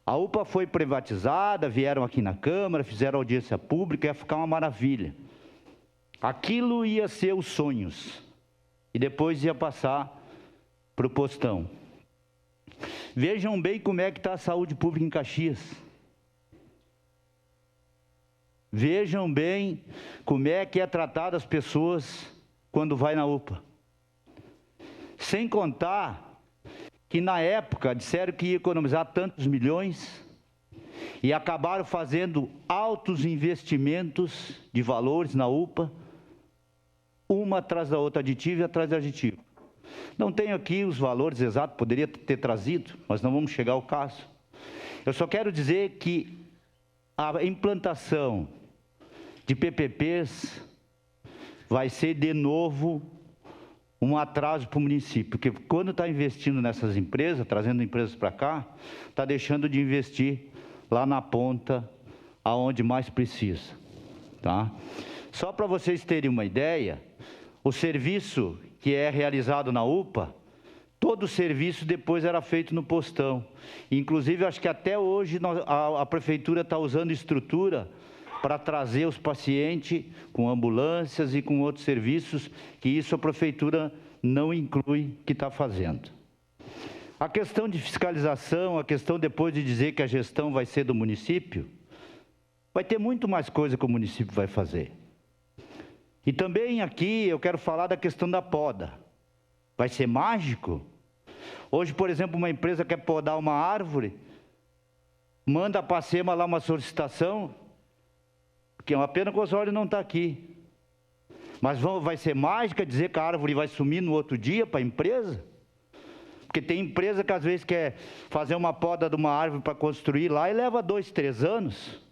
A UPA foi privatizada, vieram aqui na Câmara, fizeram audiência pública, ia ficar uma maravilha. Aquilo ia ser os sonhos. E depois ia passar para o postão. Vejam bem como é que está a saúde pública em Caxias. Vejam bem como é que é tratada as pessoas quando vai na UPA. Sem contar que na época disseram que ia economizar tantos milhões e acabaram fazendo altos investimentos de valores na UPA uma atrás da outra, aditivo e atrás de aditivo. Não tenho aqui os valores exatos, poderia ter trazido, mas não vamos chegar ao caso. Eu só quero dizer que a implantação de PPPs vai ser, de novo, um atraso para o município, porque quando está investindo nessas empresas, trazendo empresas para cá, está deixando de investir lá na ponta, aonde mais precisa. Tá? Só para vocês terem uma ideia, o serviço que é realizado na UPA, todo o serviço depois era feito no postão. Inclusive, acho que até hoje a prefeitura está usando estrutura para trazer os pacientes com ambulâncias e com outros serviços, que isso a prefeitura não inclui que está fazendo. A questão de fiscalização, a questão depois de dizer que a gestão vai ser do município, vai ter muito mais coisa que o município vai fazer. E também aqui eu quero falar da questão da poda. Vai ser mágico? Hoje, por exemplo, uma empresa quer podar uma árvore, manda para a SEMA lá uma solicitação, que é uma pena que o Osório não está aqui. Mas vai ser mágica dizer que a árvore vai sumir no outro dia para a empresa? Porque tem empresa que às vezes quer fazer uma poda de uma árvore para construir lá e leva 2, 3 anos.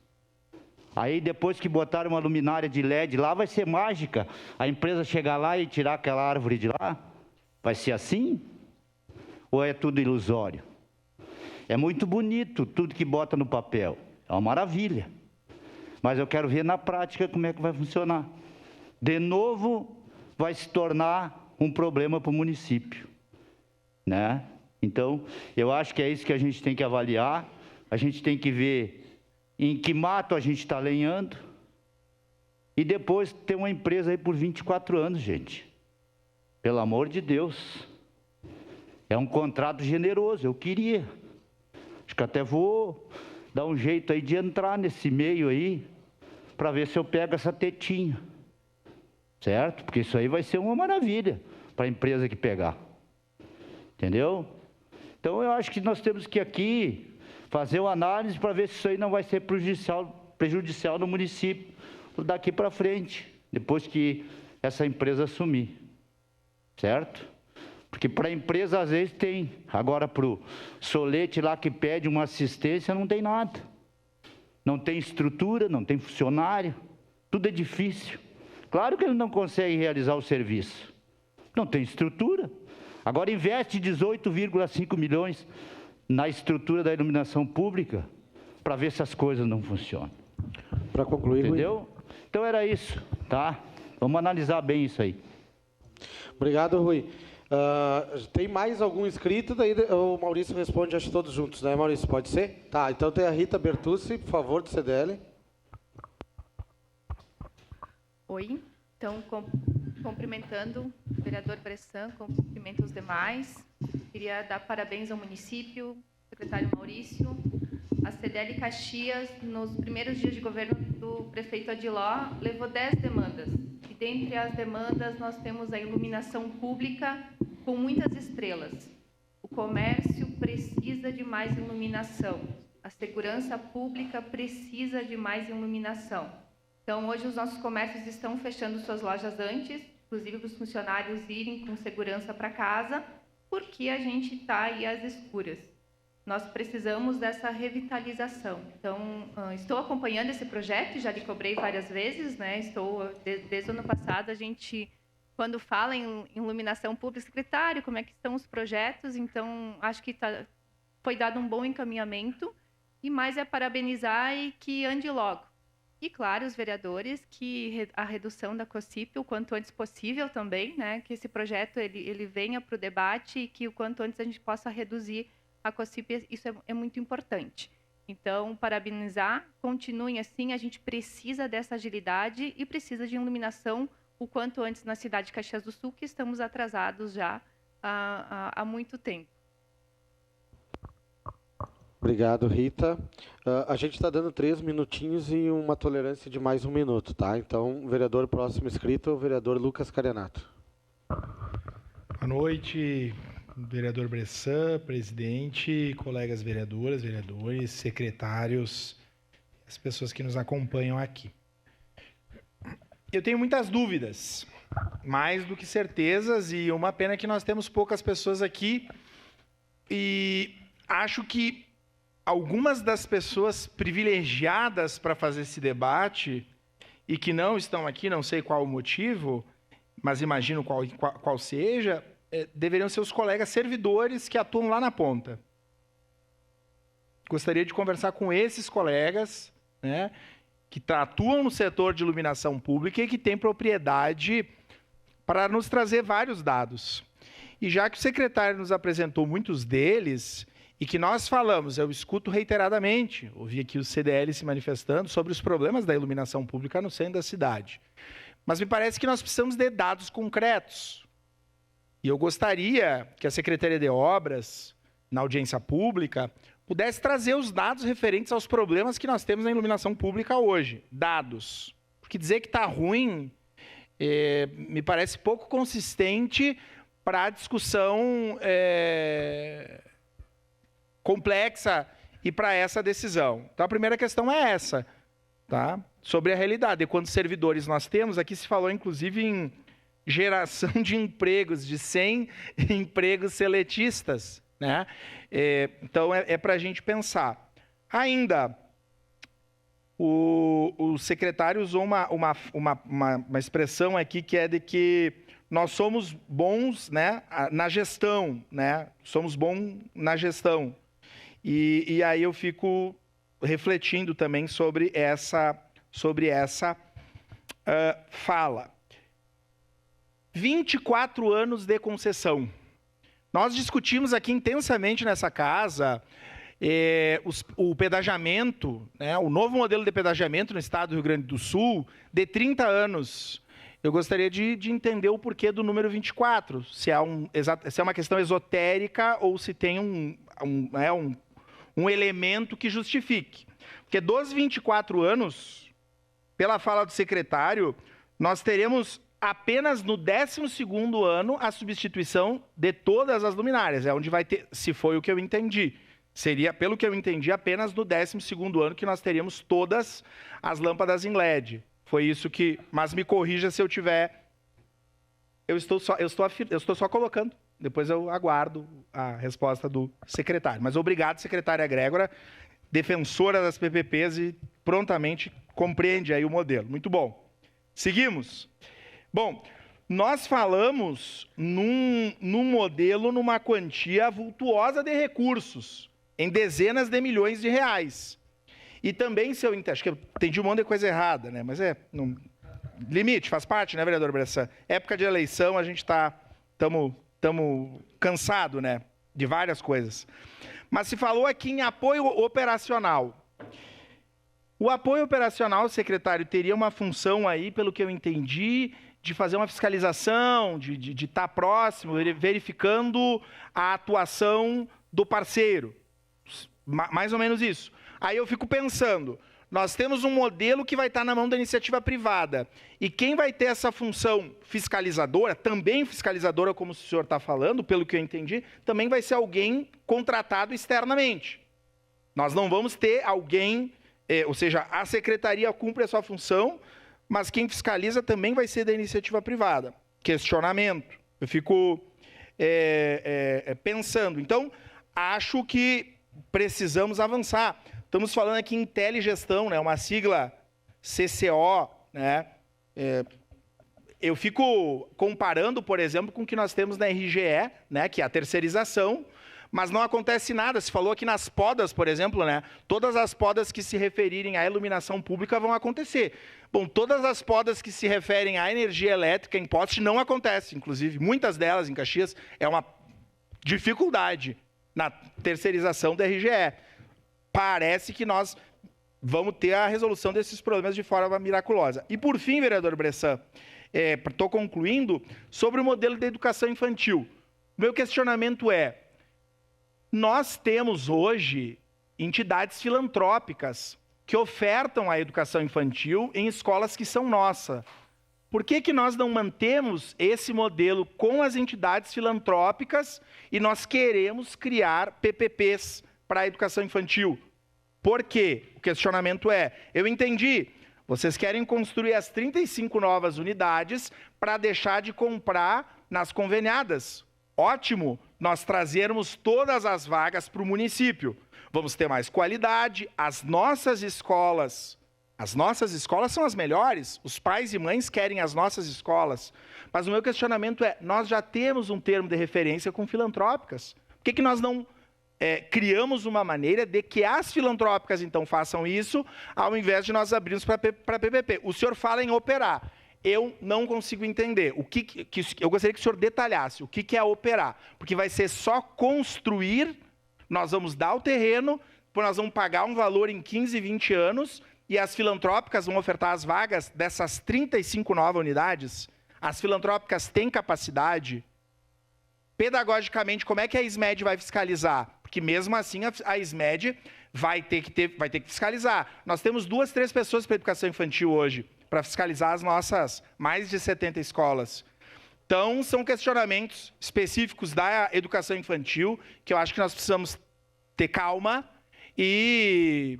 Aí depois que botaram uma luminária de LED lá, vai ser mágica a empresa chegar lá e tirar aquela árvore de lá? Vai ser assim? Ou é tudo ilusório? É muito bonito tudo que bota no papel, é uma maravilha. Mas eu quero ver na prática como é que vai funcionar. De novo, vai se tornar um problema para o município, né? Então, eu acho que é isso que a gente tem que avaliar, a gente tem que ver em que mato a gente está lenhando, e depois ter uma empresa aí por 24 anos, gente. Pelo amor de Deus. É um contrato generoso, eu queria. Acho que até vou dar um jeito aí de entrar nesse meio aí, para ver se eu pego essa tetinha. Certo? Porque isso aí vai ser uma maravilha para a empresa que pegar. Entendeu? Então eu acho que nós temos que aqui fazer uma análise para ver se isso aí não vai ser prejudicial no município daqui para frente, depois que essa empresa assumir. Certo? Porque para a empresa às vezes tem, agora para o solete lá que pede uma assistência não tem nada. Não tem estrutura, não tem funcionário, tudo é difícil. Claro que ele não consegue realizar o serviço. Não tem estrutura. Agora investe 18,5 milhões na estrutura da iluminação pública para ver se as coisas não funcionam. Para concluir, entendeu? Rui. Então era isso, tá? Vamos analisar bem isso aí. Obrigado, Rui. Tem mais algum inscrito? Daí o Maurício responde, acho, todos juntos, né, Maurício? Pode ser? Tá, então tem a Rita Bertucci, por favor, do CDL. Oi, então, cumprimentando o vereador Bressan, cumprimento os demais. Queria dar parabéns ao município, secretário Maurício, a CDL Caxias, nos primeiros dias de governo do prefeito Adiló, levou 10 demandas. E dentre as demandas, nós temos a iluminação pública com muitas estrelas. O comércio precisa de mais iluminação. A segurança pública precisa de mais iluminação. Então, hoje os nossos comércios estão fechando suas lojas antes, inclusive para os funcionários irem com segurança para casa, porque a gente está aí às escuras. Nós precisamos dessa revitalização. Então, estou acompanhando esse projeto, já lhe cobrei várias vezes, né? Desde o ano passado, a gente, quando fala em iluminação pública, secretário, como é que estão os projetos? Então, acho que foi dado um bom encaminhamento, e mais é parabenizar e que ande logo. E, claro, os vereadores, que a redução da COSIP o quanto antes possível também, né? Que esse projeto ele venha para o debate e que o quanto antes a gente possa reduzir a COSIP, isso é muito importante. Então, parabenizar, continuem assim, a gente precisa dessa agilidade e precisa de iluminação o quanto antes na cidade de Caxias do Sul, que estamos atrasados já há muito tempo. Obrigado, Rita. A gente está dando 3 minutinhos e uma tolerância de mais 1 minuto, tá? Então, vereador próximo inscrito, o vereador Lucas Carenato. Boa noite, vereador Bressan, presidente, colegas vereadoras, vereadores, secretários, as pessoas que nos acompanham aqui. Eu tenho muitas dúvidas Mais do que certezas, e uma pena que nós temos poucas pessoas aqui. E acho que algumas das pessoas privilegiadas para fazer esse debate e que não estão aqui, não sei qual o motivo, mas imagino qual seja, deveriam ser os colegas servidores que atuam lá na ponta. Gostaria de conversar com esses colegas, né, que atuam no setor de iluminação pública e que têm propriedade para nos trazer vários dados. E já que o secretário nos apresentou muitos deles, e que nós falamos, eu escuto reiteradamente, ouvi aqui o CDL se manifestando sobre os problemas da iluminação pública no centro da cidade. Mas me parece que nós precisamos de dados concretos. E eu gostaria que a Secretaria de Obras, na audiência pública, pudesse trazer os dados referentes aos problemas que nós temos na iluminação pública hoje. Dados. Porque dizer que está ruim me parece pouco consistente para a discussão complexa e para essa decisão. Então, a primeira questão é essa, tá? Sobre a realidade. E quantos servidores nós temos? Aqui se falou, inclusive, em geração de empregos, de 100 empregos seletistas, né? Então, é para a gente pensar. Ainda, o secretário usou uma expressão aqui que é de que nós somos bons, né, na gestão, né? Somos bons na gestão. E aí eu fico refletindo também sobre essa fala. 24 anos de concessão. Nós discutimos aqui intensamente nessa casa o pedagiamento, né, o novo modelo de pedagiamento no estado do Rio Grande do Sul, de 30 anos. Eu gostaria de entender o porquê do número 24, se é uma questão esotérica ou se tem um elemento que justifique. Porque dos 24 anos, pela fala do secretário, nós teremos apenas no 12º ano a substituição de todas as luminárias. É onde vai ter, se foi o que eu entendi. Seria, pelo que eu entendi, apenas no 12º ano que nós teríamos todas as lâmpadas em LED. Foi isso que... Mas me corrija se eu tiver... Eu estou só colocando. Depois eu aguardo a resposta do secretário. Mas obrigado, secretária Grégora, defensora das PPPs e prontamente compreende aí o modelo. Muito bom. Seguimos. Bom, nós falamos num modelo, numa quantia vultuosa de recursos, em dezenas de milhões de reais. E também, se eu entendi, acho que eu entendi um monte de coisa errada, né? Mas limite, faz parte, né, vereador Bressan? Época de eleição, a gente estamos cansados, né, de várias coisas. Mas se falou aqui em apoio operacional. O apoio operacional, secretário, teria uma função aí, pelo que eu entendi, de fazer uma fiscalização, de estar próximo, verificando a atuação do parceiro. Mais ou menos isso. Aí eu fico pensando, nós temos um modelo que vai estar na mão da iniciativa privada. E quem vai ter essa função fiscalizadora, também fiscalizadora, como o senhor está falando, pelo que eu entendi, também vai ser alguém contratado externamente. Nós não vamos ter alguém, ou seja, a secretaria cumpre a sua função, mas quem fiscaliza também vai ser da iniciativa privada. Questionamento. Eu fico pensando. Então, acho que precisamos avançar. Estamos falando aqui em telegestão, né, uma sigla CCO, né? Eu fico comparando, por exemplo, com o que nós temos na RGE, né, que é a terceirização, mas não acontece nada. Se falou aqui nas podas, por exemplo, né, todas as podas que se referirem à iluminação pública vão acontecer. Bom, todas as podas que se referem à energia elétrica em poste não acontecem, inclusive, muitas delas em Caxias, é uma dificuldade na terceirização da RGE. Parece que nós vamos ter a resolução desses problemas de forma miraculosa. E, por fim, vereador Bressan, estou concluindo, sobre o modelo de educação infantil. Meu questionamento é, nós temos hoje entidades filantrópicas que ofertam a educação infantil em escolas que são nossas. Por que nós não mantemos esse modelo com as entidades filantrópicas e nós queremos criar PPPs para a educação infantil? Por quê? O questionamento é, eu entendi, Vocês querem construir as 35 novas unidades para deixar de comprar nas conveniadas. Ótimo, nós trazermos todas as vagas para o município. Vamos ter mais qualidade, as nossas escolas são as melhores, os pais e mães querem as nossas escolas. Mas o meu questionamento é, nós já temos um termo de referência com filantrópicas. Por que nós não criamos uma maneira de que as filantrópicas, então, façam isso, ao invés de nós abrirmos para PPP? O senhor fala em operar. Eu não consigo entender. Eu gostaria que o senhor detalhasse o que é operar. Porque vai ser só construir, nós vamos dar o terreno, depois nós vamos pagar um valor em 15, 20 anos, e as filantrópicas vão ofertar as vagas dessas 35 novas unidades. As filantrópicas têm capacidade? Pedagogicamente, como é que a SMED vai fiscalizar? Porque mesmo assim a SMED vai ter que fiscalizar. Nós temos 2, 3 pessoas para educação infantil hoje, para fiscalizar as nossas mais de 70 escolas. Então, são questionamentos específicos da educação infantil, que eu acho que nós precisamos ter calma e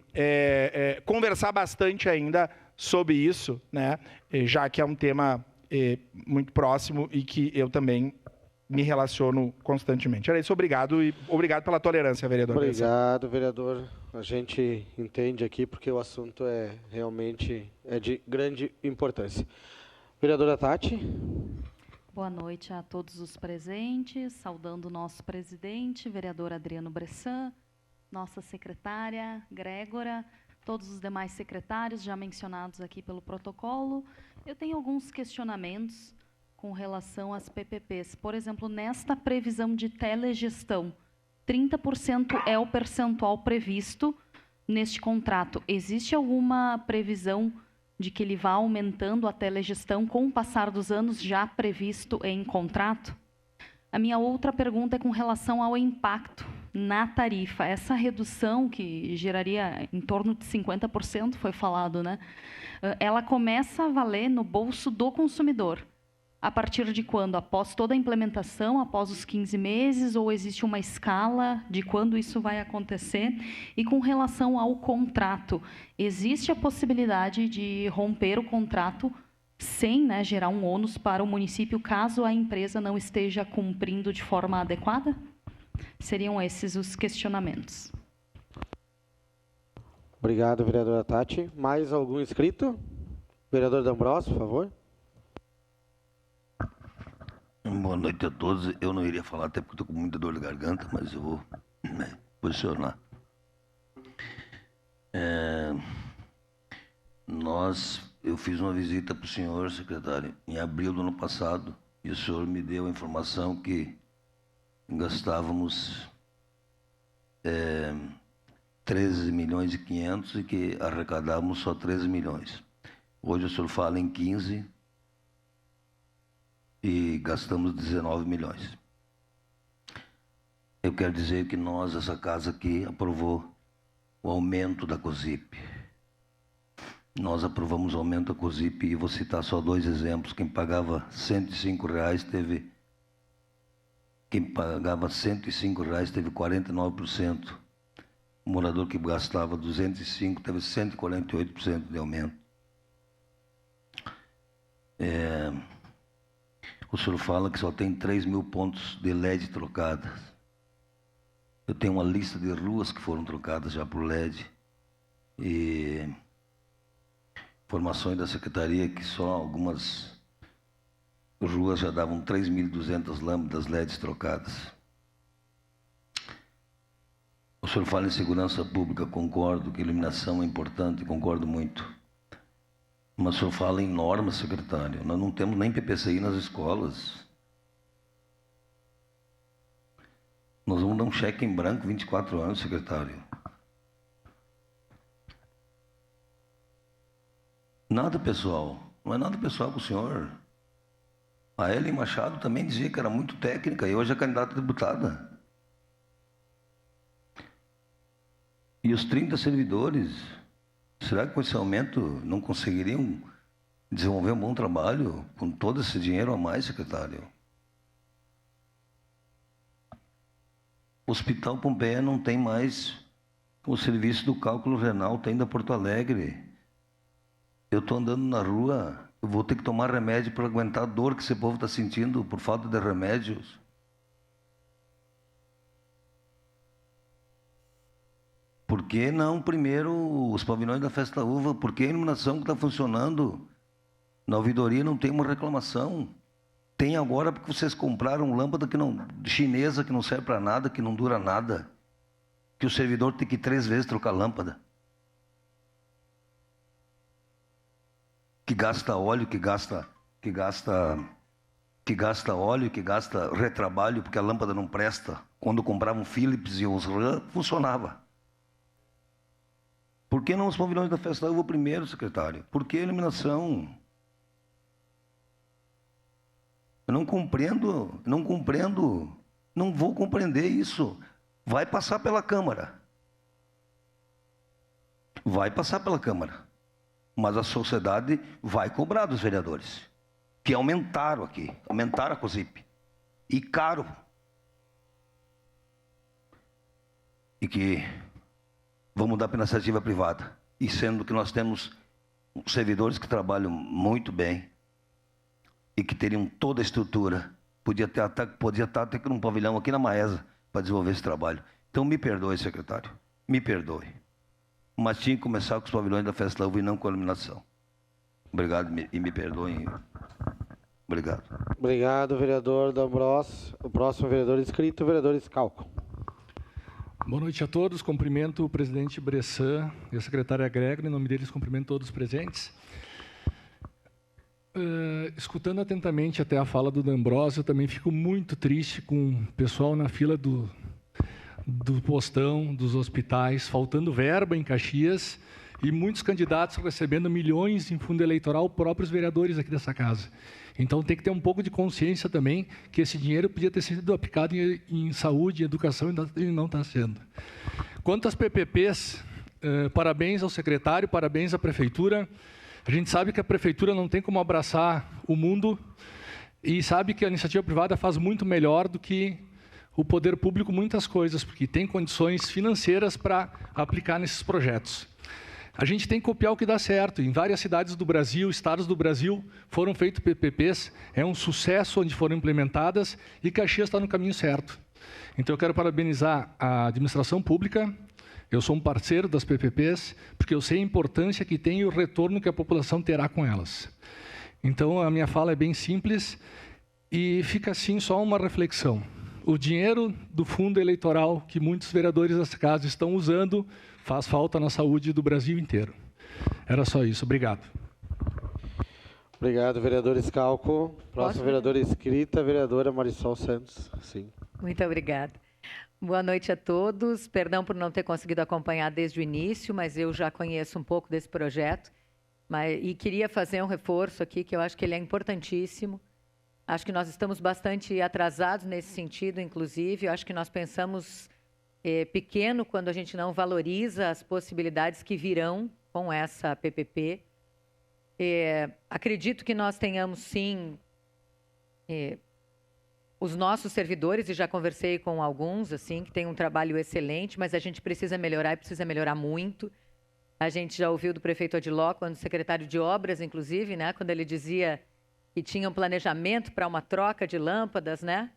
conversar bastante ainda sobre isso, né? Já que é um tema muito próximo e que eu também me relaciono constantemente. Era isso, obrigado, e obrigado pela tolerância, vereador. Obrigado, vereador. A gente entende aqui porque o assunto realmente é de grande importância. Vereadora Tati. Boa noite a todos os presentes, saudando o nosso presidente, vereador Adriano Bressan, nossa secretária, Grégora, todos os demais secretários já mencionados aqui pelo protocolo. Eu tenho alguns questionamentos com relação às PPPs. Por exemplo, nesta previsão de telegestão, 30% é o percentual previsto neste contrato. Existe alguma previsão de que ele vá aumentando a telegestão com o passar dos anos já previsto em contrato? A minha outra pergunta é com relação ao impacto na tarifa. Essa redução, que geraria em torno de 50%, foi falado, né? Ela começa a valer no bolso do consumidor. A partir de quando? Após toda a implementação, após os 15 meses, ou existe uma escala de quando isso vai acontecer? E com relação ao contrato, existe a possibilidade de romper o contrato sem, né, gerar um ônus para o município, caso a empresa não esteja cumprindo de forma adequada? Seriam esses os questionamentos. Obrigado, vereadora Tati. Mais algum inscrito? Vereador D'Ambrosio, por favor. Boa noite a todos. Eu não iria falar, até porque estou com muita dor de garganta, mas eu vou posicionar. Eu fiz uma visita para o senhor, secretário, em abril do ano passado, e o senhor me deu a informação que gastávamos 13 milhões e 500 e que arrecadávamos só 13 milhões. Hoje o senhor fala em 15 e gastamos 19 milhões. Eu quero dizer que essa casa aqui, aprovou o aumento da COSIP. Nós aprovamos o aumento da COSIP e vou citar só 2 exemplos. Quem pagava R$ 105 teve... Quem pagava R$ 105 teve 49%. O morador que gastava 205 teve 148% de aumento. O senhor fala que só tem 3 mil pontos de LED trocadas. Eu tenho uma lista de ruas que foram trocadas já por LED. E informações da secretaria que só algumas ruas já davam 3.200 lâmpadas LEDs trocadas. O senhor fala em segurança pública, concordo que iluminação é importante, concordo muito. Mas o senhor fala em normas, secretário. Nós não temos nem PPCI nas escolas. Nós vamos dar um cheque em branco 24 anos, secretário. Nada pessoal. Não é nada pessoal com o senhor. A Ellen Machado também dizia que era muito técnica e hoje é candidata a deputada. E os 30 servidores, será que com esse aumento não conseguiriam desenvolver um bom trabalho com todo esse dinheiro a mais, secretário? O Hospital Pompeia não tem mais o serviço do cálculo renal, tem da Porto Alegre. Eu estou andando na rua, eu vou ter que tomar remédio para aguentar a dor que esse povo está sentindo por falta de remédios. Por que não primeiro os pavilhões da Festa da Uva? Por que a iluminação que está funcionando? Na ouvidoria não tem uma reclamação. Tem agora porque vocês compraram lâmpada chinesa que não serve para nada, que não dura nada. Que o servidor tem que ir 3 vezes trocar lâmpada. Que gasta óleo, que gasta óleo, que gasta retrabalho, porque a lâmpada não presta. Quando compravam Philips e os RAM, funcionava. Por que não os pavilhões da Festa da Uva primeiro, secretário? Por que a iluminação? Eu não compreendo, não vou compreender isso. Vai passar pela Câmara. Vai passar pela Câmara. Mas a sociedade vai cobrar dos vereadores, que aumentaram a COSIP. E caro. E que vão mudar para a iniciativa privada. E sendo que nós temos servidores que trabalham muito bem e que teriam toda a estrutura, podia estar até num pavilhão aqui na Maesa para desenvolver esse trabalho. Então me perdoe, secretário, me perdoe. Mas tinha que começar com os pavilhões da Festa da Uva e não com a iluminação. Obrigado e me perdoem. Obrigado. Obrigado, vereador D'Ambrosio. O próximo vereador inscrito, o vereador Scalco. Boa noite a todos. Cumprimento o presidente Bressan e a secretária Gregor. Em nome deles, cumprimento todos os presentes. Escutando atentamente até a fala do D'Ambrosio, eu também fico muito triste com o pessoal na fila do postão, dos hospitais, faltando verba em Caxias e muitos candidatos recebendo milhões em fundo eleitoral, próprios vereadores aqui dessa casa. Então tem que ter um pouco de consciência também que esse dinheiro podia ter sido aplicado em saúde, em educação e não está sendo. Quanto às PPPs, parabéns ao secretário, parabéns à prefeitura. A gente sabe que a prefeitura não tem como abraçar o mundo e sabe que a iniciativa privada faz muito melhor do que o poder público muitas coisas, porque tem condições financeiras para aplicar nesses projetos. A gente tem que copiar o que dá certo. Em várias cidades do Brasil, estados do Brasil, foram feitos PPPs, é um sucesso onde foram implementadas e Caxias está no caminho certo. Então eu quero parabenizar a administração pública, eu sou um parceiro das PPPs, porque eu sei a importância que tem e o retorno que a população terá com elas. Então a minha fala é bem simples e fica assim só uma reflexão. O dinheiro do fundo eleitoral que muitos vereadores dessa casa estão usando faz falta na saúde do Brasil inteiro. Era só isso. Obrigado. Obrigado, vereador Scalco. Próximo vereador inscrita, a vereadora Marisol Santos. Sim. Muito obrigada. Boa noite a todos. Perdão por não ter conseguido acompanhar desde o início, mas eu já conheço um pouco desse projeto. E queria fazer um reforço aqui, que eu acho que ele é importantíssimo. Acho que nós estamos bastante atrasados nesse sentido, inclusive. Eu acho que nós pensamos pequeno quando a gente não valoriza as possibilidades que virão com essa PPP. Acredito que nós tenhamos, sim, os nossos servidores, e já conversei com alguns, assim, que têm um trabalho excelente, mas a gente precisa melhorar e precisa melhorar muito. A gente já ouviu do prefeito Odiló, quando secretário de obras, inclusive, né, quando ele dizia que tinha um planejamento para uma troca de lâmpadas, né?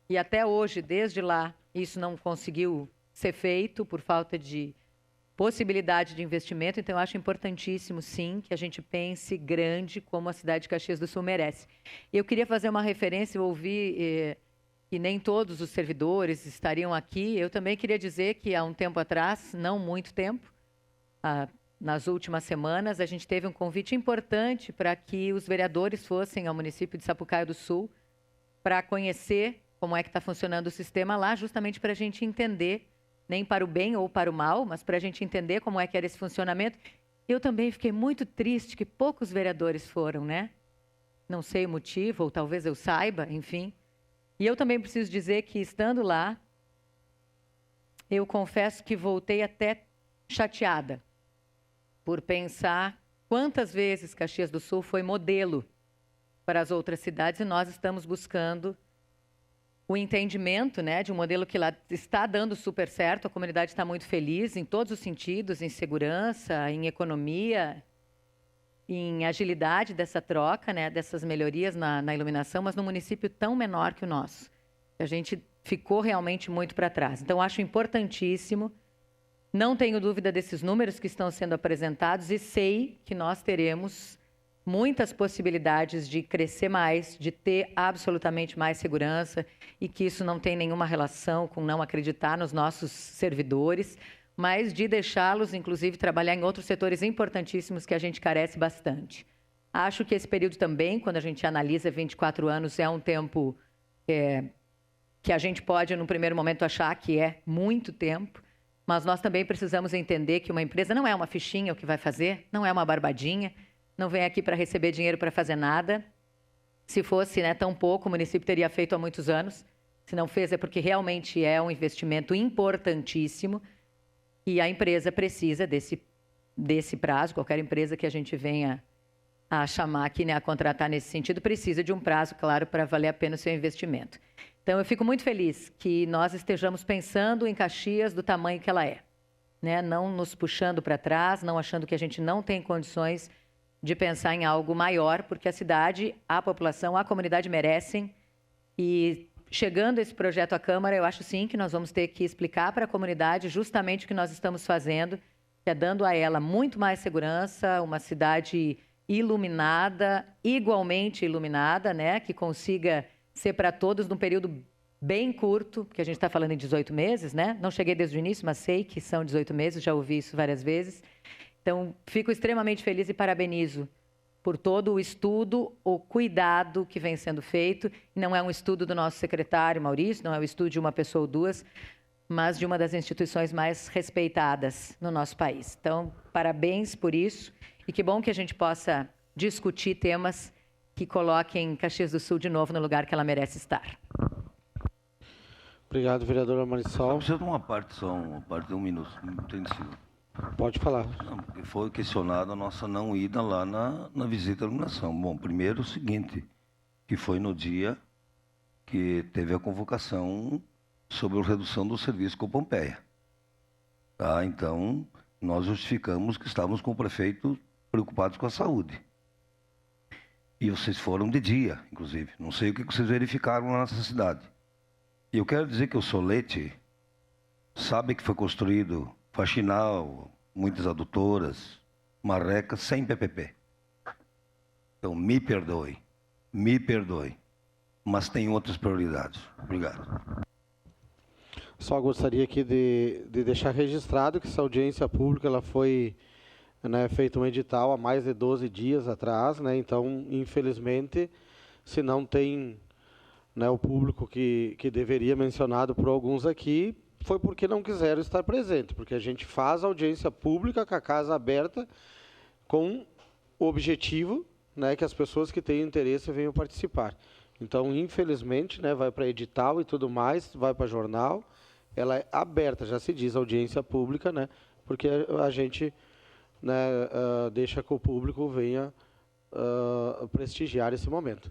E até hoje, desde lá, isso não conseguiu ser feito por falta de possibilidade de investimento. Então, eu acho importantíssimo, sim, que a gente pense grande como a cidade de Caxias do Sul merece. Eu queria fazer uma referência, eu ouvi que nem todos os servidores estariam aqui. Eu também queria dizer que há um tempo atrás, não muito tempo, nas últimas semanas, a gente teve um convite importante para que os vereadores fossem ao município de Sapucaia do Sul para conhecer como é que está funcionando o sistema lá, justamente para a gente entender, nem para o bem ou para o mal, mas para a gente entender como é que era esse funcionamento. Eu também fiquei muito triste que poucos vereadores foram, né? Não sei o motivo, ou talvez eu saiba, enfim. E eu também preciso dizer que, estando lá, eu confesso que voltei até chateada por pensar quantas vezes Caxias do Sul foi modelo para as outras cidades e nós estamos buscando o entendimento, né, de um modelo que lá está dando super certo, a comunidade está muito feliz em todos os sentidos, em segurança, em economia. em agilidade dessa troca, né, dessas melhorias na iluminação, mas num município tão menor que o nosso. A gente ficou realmente muito para trás. Então, acho importantíssimo, não tenho dúvida desses números que estão sendo apresentados e sei que nós teremos muitas possibilidades de crescer mais, de ter absolutamente mais segurança e que isso não tem nenhuma relação com não acreditar nos nossos servidores, mas de deixá-los, inclusive, trabalhar em outros setores importantíssimos que a gente carece bastante. Acho que esse período também, quando a gente analisa 24 anos, é um tempo que a gente pode, no primeiro momento, achar que é muito tempo, mas nós também precisamos entender que uma empresa não é uma fichinha o que vai fazer, não é uma barbadinha, não vem aqui para receber dinheiro para fazer nada. Se fosse tão pouco, o município teria feito há muitos anos. Se não fez, é porque realmente é um investimento importantíssimo e a empresa precisa desse prazo. Qualquer empresa que a gente venha a chamar aqui, a contratar nesse sentido, precisa de um prazo, claro, para valer a pena o seu investimento. Então, eu fico muito feliz que nós estejamos pensando em Caxias do tamanho que ela é, não nos puxando para trás, não achando que a gente não tem condições de pensar em algo maior, porque a cidade, a população, a comunidade merecem. E chegando esse projeto à Câmara, eu acho sim que nós vamos ter que explicar para a comunidade justamente o que nós estamos fazendo, que é dando a ela muito mais segurança, uma cidade iluminada, igualmente iluminada, que consiga ser para todos num período bem curto, porque a gente está falando em 18 meses, Não cheguei desde o início, mas sei que são 18 meses, já ouvi isso várias vezes. Então, fico extremamente feliz e parabenizo por todo o estudo, o cuidado que vem sendo feito. Não é um estudo do nosso secretário Maurício, não é um estudo de uma pessoa ou duas, mas de uma das instituições mais respeitadas no nosso país. Então, parabéns por isso e que bom que a gente possa discutir temas que coloquem Caxias do Sul de novo no lugar que ela merece estar. Obrigado, vereadora Marisol. Precisa de uma parte só, uma parte de 1 minuto, não tem sido. Pode falar. Não, porque foi questionada a nossa não ida lá na visita à iluminação. Bom, primeiro o seguinte, que foi no dia que teve a convocação sobre a redução do serviço com Pompeia. Tá? Então, nós justificamos que estávamos com o prefeito preocupados com a saúde. E vocês foram de dia, inclusive. Não sei o que vocês verificaram na nossa cidade. E eu quero dizer que o Solete sabe que foi construído faxinal, muitas adutoras, marrecas, sem PPP. Então, me perdoe, mas tem outras prioridades. Obrigado. Só gostaria aqui de deixar registrado que essa audiência pública ela foi feito um edital há mais de 12 dias atrás, então, infelizmente, se não tem o público que deveria mencionado por alguns aqui, foi porque não quiseram estar presente, porque a gente faz audiência pública com a casa aberta com o objetivo que as pessoas que têm interesse venham participar. Então, infelizmente, vai para edital e tudo mais, vai para jornal, ela é aberta, já se diz audiência pública, porque a gente deixa que o público venha prestigiar esse momento.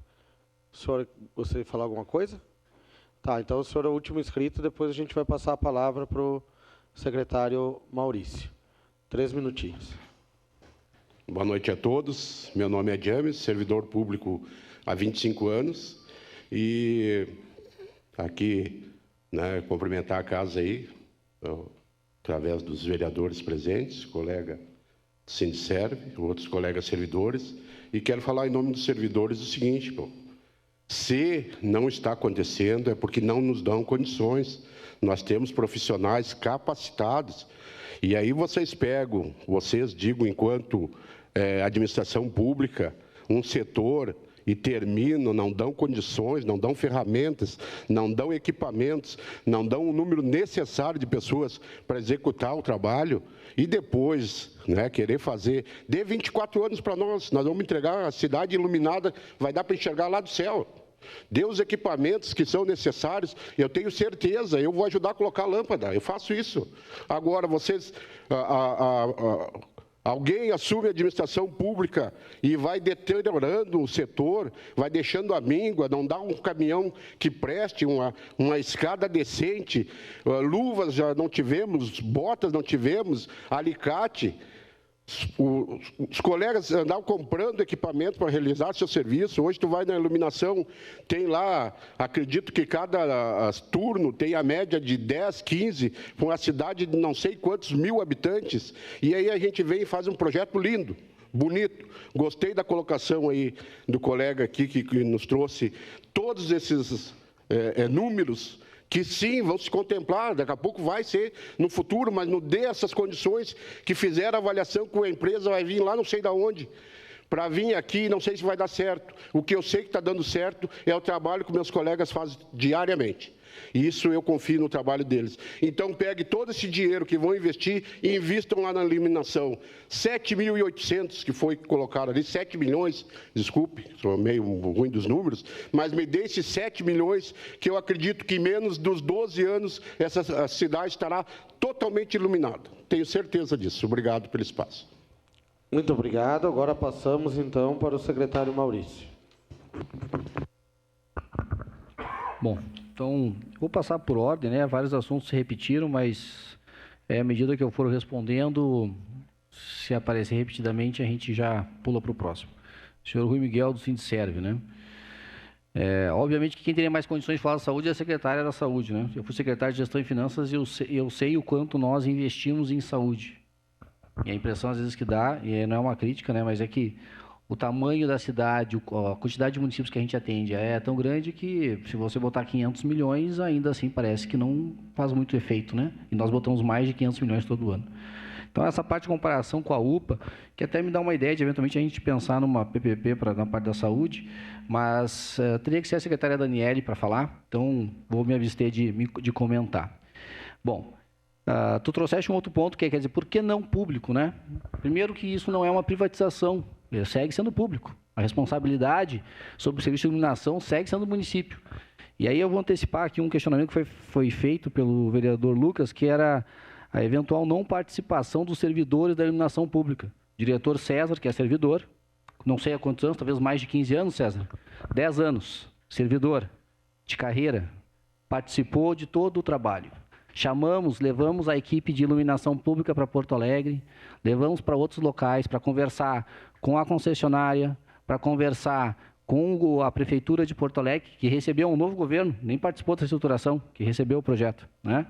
O senhor gostaria de falar alguma coisa? Tá, então o senhor é o último inscrito, depois a gente vai passar a palavra para o secretário Maurício. 3 minutinhos. Boa noite a todos. Meu nome é James, servidor público há 25 anos. E aqui, cumprimentar a casa aí, através dos vereadores presentes, colega Sindicerve, outros colegas servidores. E quero falar em nome dos servidores o seguinte, se não está acontecendo, é porque não nos dão condições. Nós temos profissionais capacitados. E aí digo, enquanto administração pública, um setor, e terminam, não dão condições, não dão ferramentas, não dão equipamentos, não dão o número necessário de pessoas para executar o trabalho, e depois querer fazer. Dê 24 anos para nós vamos entregar a cidade iluminada, vai dar para enxergar lá do céu. Dê os equipamentos que são necessários, eu tenho certeza, eu vou ajudar a colocar a lâmpada, eu faço isso. Agora, vocês... Alguém assume a administração pública e vai deteriorando o setor, vai deixando a míngua, não dá um caminhão que preste, uma escada decente, luvas já não tivemos, botas não tivemos, alicate. Os colegas andavam comprando equipamento para realizar seu serviço. Hoje tu vai na iluminação, tem lá, acredito que cada turno tem a média de 10, 15, com uma cidade de não sei quantos mil habitantes. E aí a gente vem e faz um projeto lindo, bonito. Gostei da colocação aí do colega aqui que nos trouxe todos esses números que sim, vão se contemplar, daqui a pouco vai ser no futuro, mas não dê essas condições que fizeram a avaliação que a empresa vai vir lá não sei de onde, para vir aqui, não sei se vai dar certo. O que eu sei que está dando certo é o trabalho que meus colegas fazem diariamente. E isso eu confio no trabalho deles. Então, pegue todo esse dinheiro que vão investir e invistam lá na iluminação. 7.800 que foi colocado ali, 7 milhões, desculpe, sou meio ruim dos números, mas me dê esses 7 milhões que eu acredito que em menos dos 12 anos essa cidade estará totalmente iluminada. Tenho certeza disso. Obrigado pelo espaço. Muito obrigado. Agora passamos, então, para o secretário Maurício. Bom, então, vou passar por ordem, né? Vários assuntos se repetiram, mas à medida que eu for respondendo, se aparecer repetidamente, a gente já pula para o próximo. Senhor Rui Miguel, do Sindserv, né? Obviamente que quem teria mais condições de falar da saúde é a secretária da saúde, né? Eu fui secretário de Gestão e Finanças e eu sei o quanto nós investimos em saúde. E a impressão, às vezes, que dá, e não é uma crítica, né? Mas é que o tamanho da cidade, a quantidade de municípios que a gente atende é tão grande que, se você botar 500 milhões, ainda assim parece que não faz muito efeito, né? E nós botamos mais de 500 milhões todo ano. Então, essa parte de comparação com a UPA, que até me dá uma ideia de, eventualmente, a gente pensar numa PPP na parte da saúde, mas teria que ser a secretária Daniele para falar, então vou me abster de comentar. Bom, tu trouxeste um outro ponto, que é, quer dizer, por que não público, né? Primeiro que isso não é uma privatização, ele segue sendo público. A responsabilidade sobre o serviço de iluminação segue sendo do município. E aí eu vou antecipar aqui um questionamento que foi feito pelo vereador Lucas, que era a eventual não participação dos servidores da iluminação pública. Diretor César, que é servidor, não sei há quantos anos, talvez mais de 15 anos, César, 10 anos, servidor de carreira, participou de todo o trabalho. Levamos a equipe de iluminação pública para Porto Alegre, levamos para outros locais para conversar com a concessionária, para conversar com a Prefeitura de Porto Alegre, que recebeu um novo governo, nem participou da estruturação, que recebeu o projeto, né?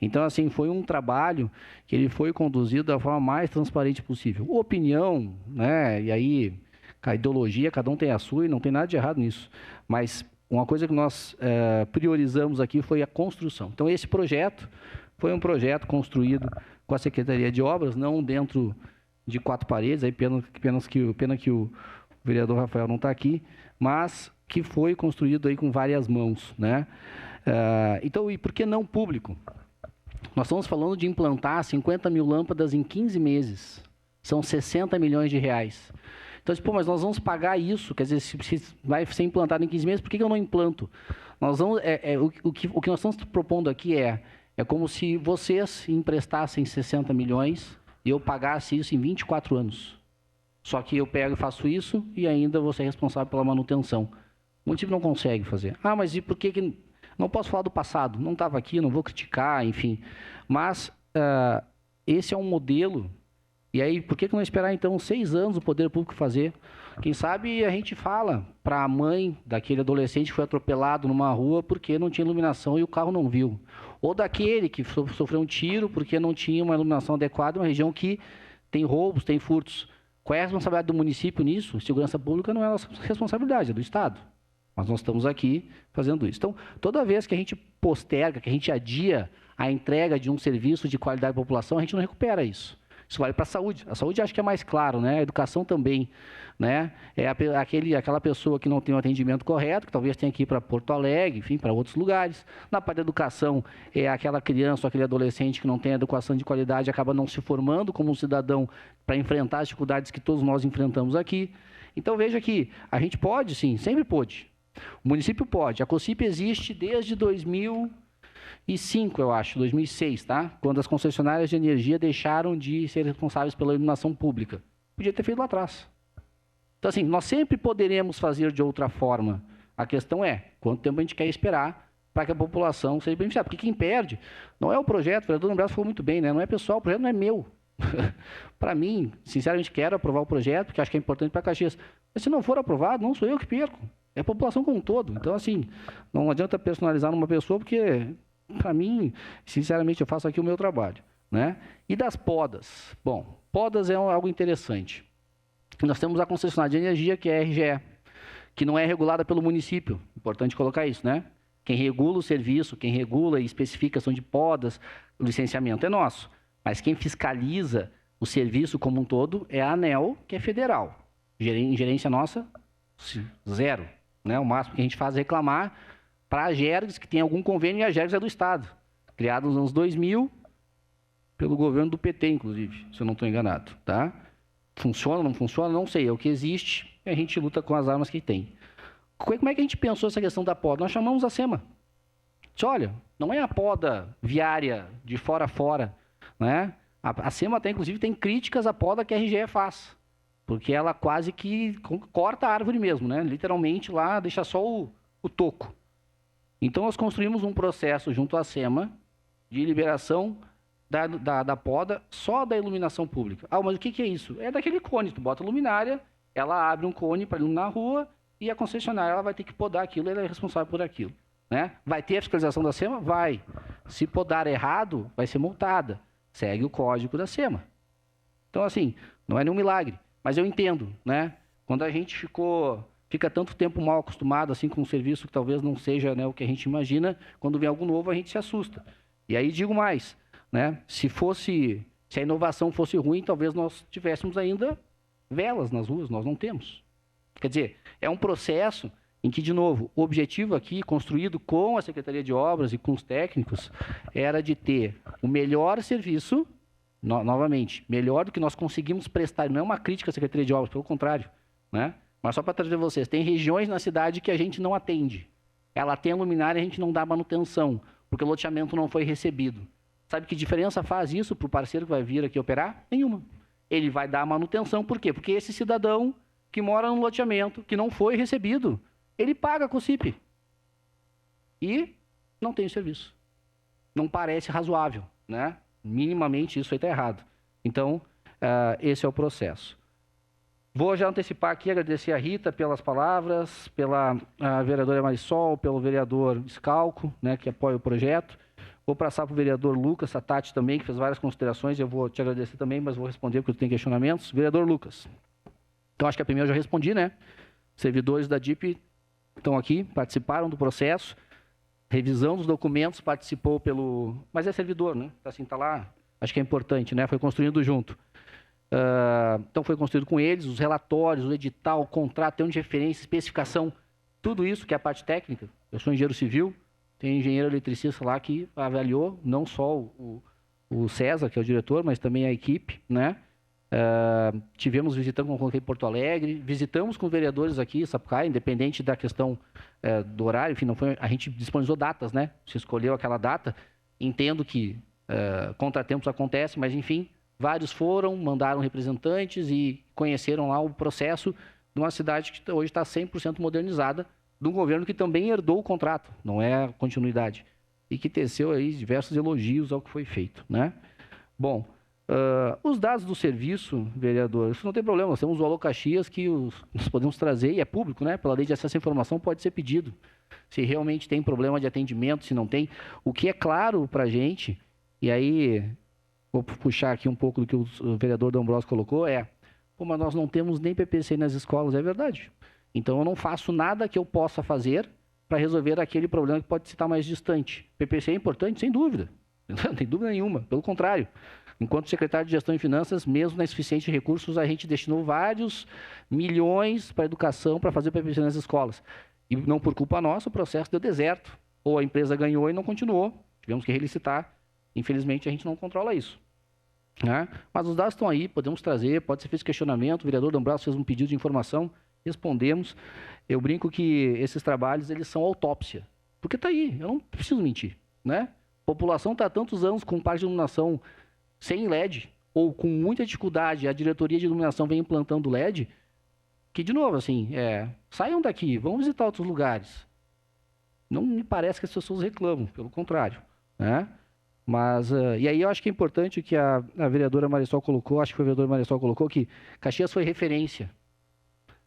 Então, assim, foi um trabalho que ele foi conduzido da forma mais transparente possível. Opinião, né? E aí, a ideologia, cada um tem a sua e não tem nada de errado nisso. Mas uma coisa que nós priorizamos aqui foi a construção. Então, esse projeto foi um projeto construído com a Secretaria de Obras, não dentro de 4 paredes, aí pena que o vereador Rafael não está aqui, mas que foi construído aí com várias mãos, né? Então, e por que não público? Nós estamos falando de implantar 50 mil lâmpadas em 15 meses. São 60 milhões de reais. Então, mas nós vamos pagar isso, quer dizer, se vai ser implantado em 15 meses, por que eu não implanto? Nós vamos, o que nós estamos propondo aqui é como se vocês emprestassem 60 milhões e eu pagasse isso em 24 anos. Só que eu pego e faço isso e ainda vou ser responsável pela manutenção. O município não consegue fazer. Mas e por que... Não posso falar do passado, não estava aqui, não vou criticar, enfim. Mas esse é um modelo. E aí, por que não esperar, então, 6 anos o poder público fazer? Quem sabe a gente fala para a mãe daquele adolescente que foi atropelado numa rua porque não tinha iluminação e o carro não viu. Ou daquele que sofreu um tiro porque não tinha uma iluminação adequada, uma região que tem roubos, tem furtos. Qual é a responsabilidade do município nisso? Segurança pública não é a nossa responsabilidade, é do Estado. Mas nós estamos aqui fazendo isso. Então, toda vez que a gente posterga, que a gente adia a entrega de um serviço de qualidade à população, a gente não recupera isso. Isso vale para a saúde. A saúde acho que é mais claro, né? A educação também, né? É aquela pessoa que não tem o atendimento correto, que talvez tenha que ir para Porto Alegre, enfim, para outros lugares. Na parte da educação, é aquela criança ou aquele adolescente que não tem educação de qualidade, acaba não se formando como um cidadão para enfrentar as dificuldades que todos nós enfrentamos aqui. Então, veja que a gente pode, sim, sempre pôde. O município pode. A COSIP existe desde 2005, eu acho, 2006, tá? Quando as concessionárias de energia deixaram de ser responsáveis pela iluminação pública. Podia ter feito lá atrás. Então, assim, nós sempre poderemos fazer de outra forma. A questão é, quanto tempo a gente quer esperar para que a população seja beneficiada? Porque quem perde não é o projeto, o vereador Lambrás falou muito bem, né? Não é pessoal, o projeto não é meu. Para mim, sinceramente, quero aprovar o projeto, porque acho que é importante para Caxias. Mas se não for aprovado, não sou eu que perco. É a população como um todo. Então, assim, não adianta personalizar numa pessoa, porque, para mim, sinceramente, eu faço aqui o meu trabalho, né? E das podas? Bom, podas é algo interessante. Nós temos a concessionária de energia, que é a RGE, que não é regulada pelo município. Importante colocar isso, né? Quem regula o serviço, quem regula e especifica a questão de podas, o licenciamento é nosso. Mas quem fiscaliza o serviço como um todo é a ANEEL, que é federal. Gerência nossa, zero. Né? O máximo que a gente faz é reclamar para a GERGS, que tem algum convênio, e a GERGS é do Estado. Criada nos anos 2000, pelo governo do PT, inclusive, se eu não estou enganado. Tá? Funciona, não funciona? Não sei. É o que existe e a gente luta com as armas que tem. Como é que a gente pensou essa questão da poda? Nós chamamos a SEMA. Disse, olha, não é a poda viária de fora a fora, né? A SEMA até, inclusive, tem críticas à poda que a RGE faz, porque ela quase que corta a árvore mesmo, né? Literalmente lá deixa só o toco. Então nós construímos um processo junto à SEMA de liberação da poda só da iluminação pública. Ah, mas o que é isso? É daquele cone, tu bota a luminária, ela abre um cone para iluminar a rua e a concessionária ela vai ter que podar aquilo, ela é responsável por aquilo. Né? Vai ter a fiscalização da SEMA? Vai. Se podar errado, vai ser multada. Segue o código da SEMA. Então, assim, não é nenhum milagre. Mas eu entendo, né? Quando a gente fica tanto tempo mal acostumado assim, com um serviço que talvez não seja, né, o que a gente imagina, quando vem algo novo a gente se assusta. E aí digo mais, né? Se a inovação fosse ruim, talvez nós tivéssemos ainda velas nas ruas, nós não temos. Quer dizer, é um processo em que, de novo, o objetivo aqui, construído com a Secretaria de Obras e com os técnicos, era de ter o melhor serviço, novamente, melhor do que nós conseguimos prestar. Não é uma crítica à Secretaria de Obras, pelo contrário, né? Mas só para trazer vocês, tem regiões na cidade que a gente não atende. Ela tem a luminária e a gente não dá manutenção, porque o loteamento não foi recebido. Sabe que diferença faz isso para o parceiro que vai vir aqui operar? Nenhuma. Ele vai dar manutenção, por quê? Porque esse cidadão que mora no loteamento, que não foi recebido, ele paga com o CIP. E não tem o serviço. Não parece razoável, né? Minimamente isso aí está errado. Então, esse é o processo. Vou já antecipar aqui, agradecer a Rita pelas palavras, pela vereadora Marisol, pelo vereador Scalco, né, que apoia o projeto. Vou passar para o vereador Lucas Satati também, que fez várias considerações. Eu vou te agradecer também, mas vou responder porque tu tem questionamentos. Vereador Lucas. Então, acho que a primeira eu já respondi, né? Servidores da DIP estão aqui, participaram do processo, revisão dos documentos, participou pelo... Mas é servidor, né? Assim, tá lá, acho que é importante, né? Foi construído junto. Então, foi construído com eles, os relatórios, o edital, o contrato, termo de referência, especificação, tudo isso que é a parte técnica. Eu sou engenheiro civil, tem engenheiro eletricista lá que avaliou, não só o César, que é o diretor, mas também a equipe, né? Tivemos visitando, como coloquei, Porto Alegre, visitamos com vereadores aqui, Sapucaia, independente da questão do horário, enfim, não foi, a gente disponibilizou datas, né? Se escolheu aquela data, entendo que contratempos acontecem, mas enfim, vários foram, mandaram representantes e conheceram lá o processo de uma cidade que hoje está 100% modernizada, de um governo que também herdou o contrato, não é continuidade, e que teceu aí diversos elogios ao que foi feito, né? Bom, os dados do serviço, vereador, isso não tem problema, nós temos o Alô Caxias que nós podemos trazer, e é público, né? Pela lei de acesso à informação pode ser pedido, se realmente tem problema de atendimento, se não tem. O que é claro para a gente, e aí vou puxar aqui um pouco do que o vereador D'Ambrosio colocou, mas nós não temos nem PPC nas escolas, é verdade. Então eu não faço nada que eu possa fazer para resolver aquele problema que pode estar mais distante. PPC é importante, sem dúvida, não tem dúvida nenhuma, pelo contrário. Enquanto secretário de Gestão e Finanças, mesmo na insuficiência de recursos, a gente destinou vários milhões para a educação, para fazer PPC nas escolas. E não por culpa nossa, o processo deu deserto. Ou a empresa ganhou e não continuou. Tivemos que relicitar. Infelizmente, a gente não controla isso. Né? Mas os dados estão aí, podemos trazer, pode ser feito questionamento. O vereador D'Ambrosio fez um pedido de informação, respondemos. Eu brinco que esses trabalhos, eles são autópsia. Porque está aí, eu não preciso mentir. Né? A população está há tantos anos com parte de iluminação sem LED, ou com muita dificuldade, a diretoria de iluminação vem implantando LED, que, de novo, assim, saiam daqui, vão visitar outros lugares. Não me parece que as pessoas reclamam, pelo contrário. Né? Mas, e aí eu acho que é importante o que a vereadora Marisol colocou, acho que foi a vereadora Marisol colocou, que Caxias foi referência.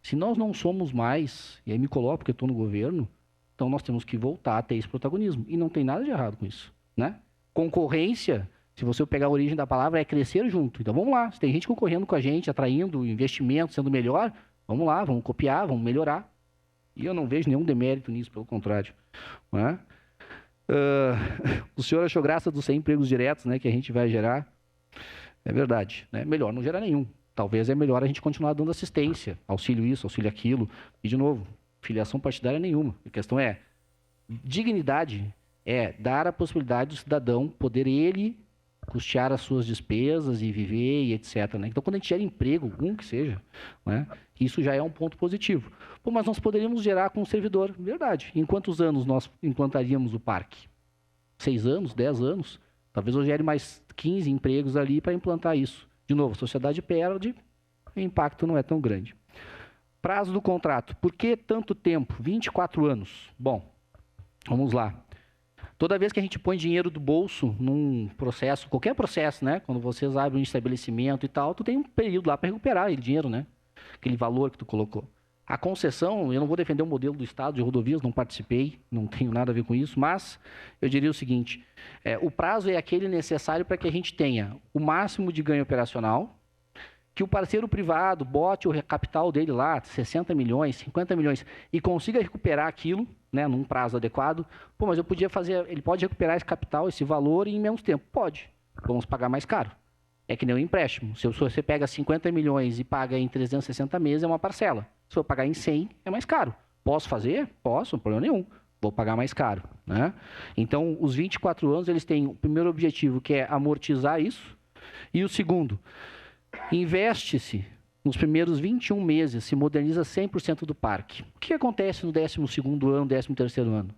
Se nós não somos mais, e aí me coloco porque estou no governo, então nós temos que voltar a ter esse protagonismo. E não tem nada de errado com isso, né? Concorrência, se você pegar a origem da palavra, é crescer junto. Então vamos lá, se tem gente concorrendo com a gente, atraindo investimento, sendo melhor, vamos lá, vamos copiar, vamos melhorar. E eu não vejo nenhum demérito nisso, pelo contrário, né? O senhor achou graça dos 100 empregos diretos, né, que a gente vai gerar. É verdade, né? Melhor não gerar nenhum. Talvez é melhor a gente continuar dando assistência, auxílio isso, auxílio aquilo. E, de novo, filiação partidária nenhuma. A questão é, dignidade é dar a possibilidade do cidadão poder ele custear as suas despesas e viver e etc. Né? Então, quando a gente gera emprego, que seja, né, isso já é um ponto positivo. Pô, mas nós poderíamos gerar com um servidor. Verdade. Em quantos anos nós implantaríamos o parque? 6 anos, 10 anos? Talvez eu gere mais 15 empregos ali para implantar isso. De novo, a sociedade perde, o impacto não é tão grande. Prazo do contrato. Por que tanto tempo? 24 anos. Bom, vamos lá. Toda vez que a gente põe dinheiro do bolso num processo, qualquer processo, né? Quando vocês abrem um estabelecimento e tal, tu tem um período lá para recuperar aquele dinheiro, né? Aquele valor que tu colocou. A concessão, eu não vou defender o modelo do Estado de rodovias, não participei, não tenho nada a ver com isso, mas eu diria o seguinte, o prazo é aquele necessário para que a gente tenha o máximo de ganho operacional, que o parceiro privado bote o capital dele lá, 60 milhões, 50 milhões, e consiga recuperar aquilo, né, num prazo adequado. Pô, mas eu podia fazer, ele pode recuperar esse capital, esse valor em menos tempo? Pode, vamos pagar mais caro. É que nem um empréstimo, se você pega 50 milhões e paga em 360 meses, é uma parcela. Se eu pagar em 100, é mais caro. Posso fazer? Posso, não tem problema nenhum. Vou pagar mais caro, né? Então, os 24 anos, eles têm o primeiro objetivo, que é amortizar isso. E o segundo, investe-se nos primeiros 21 meses, se moderniza 100% do parque. O que acontece no 12º ano, 13º ano?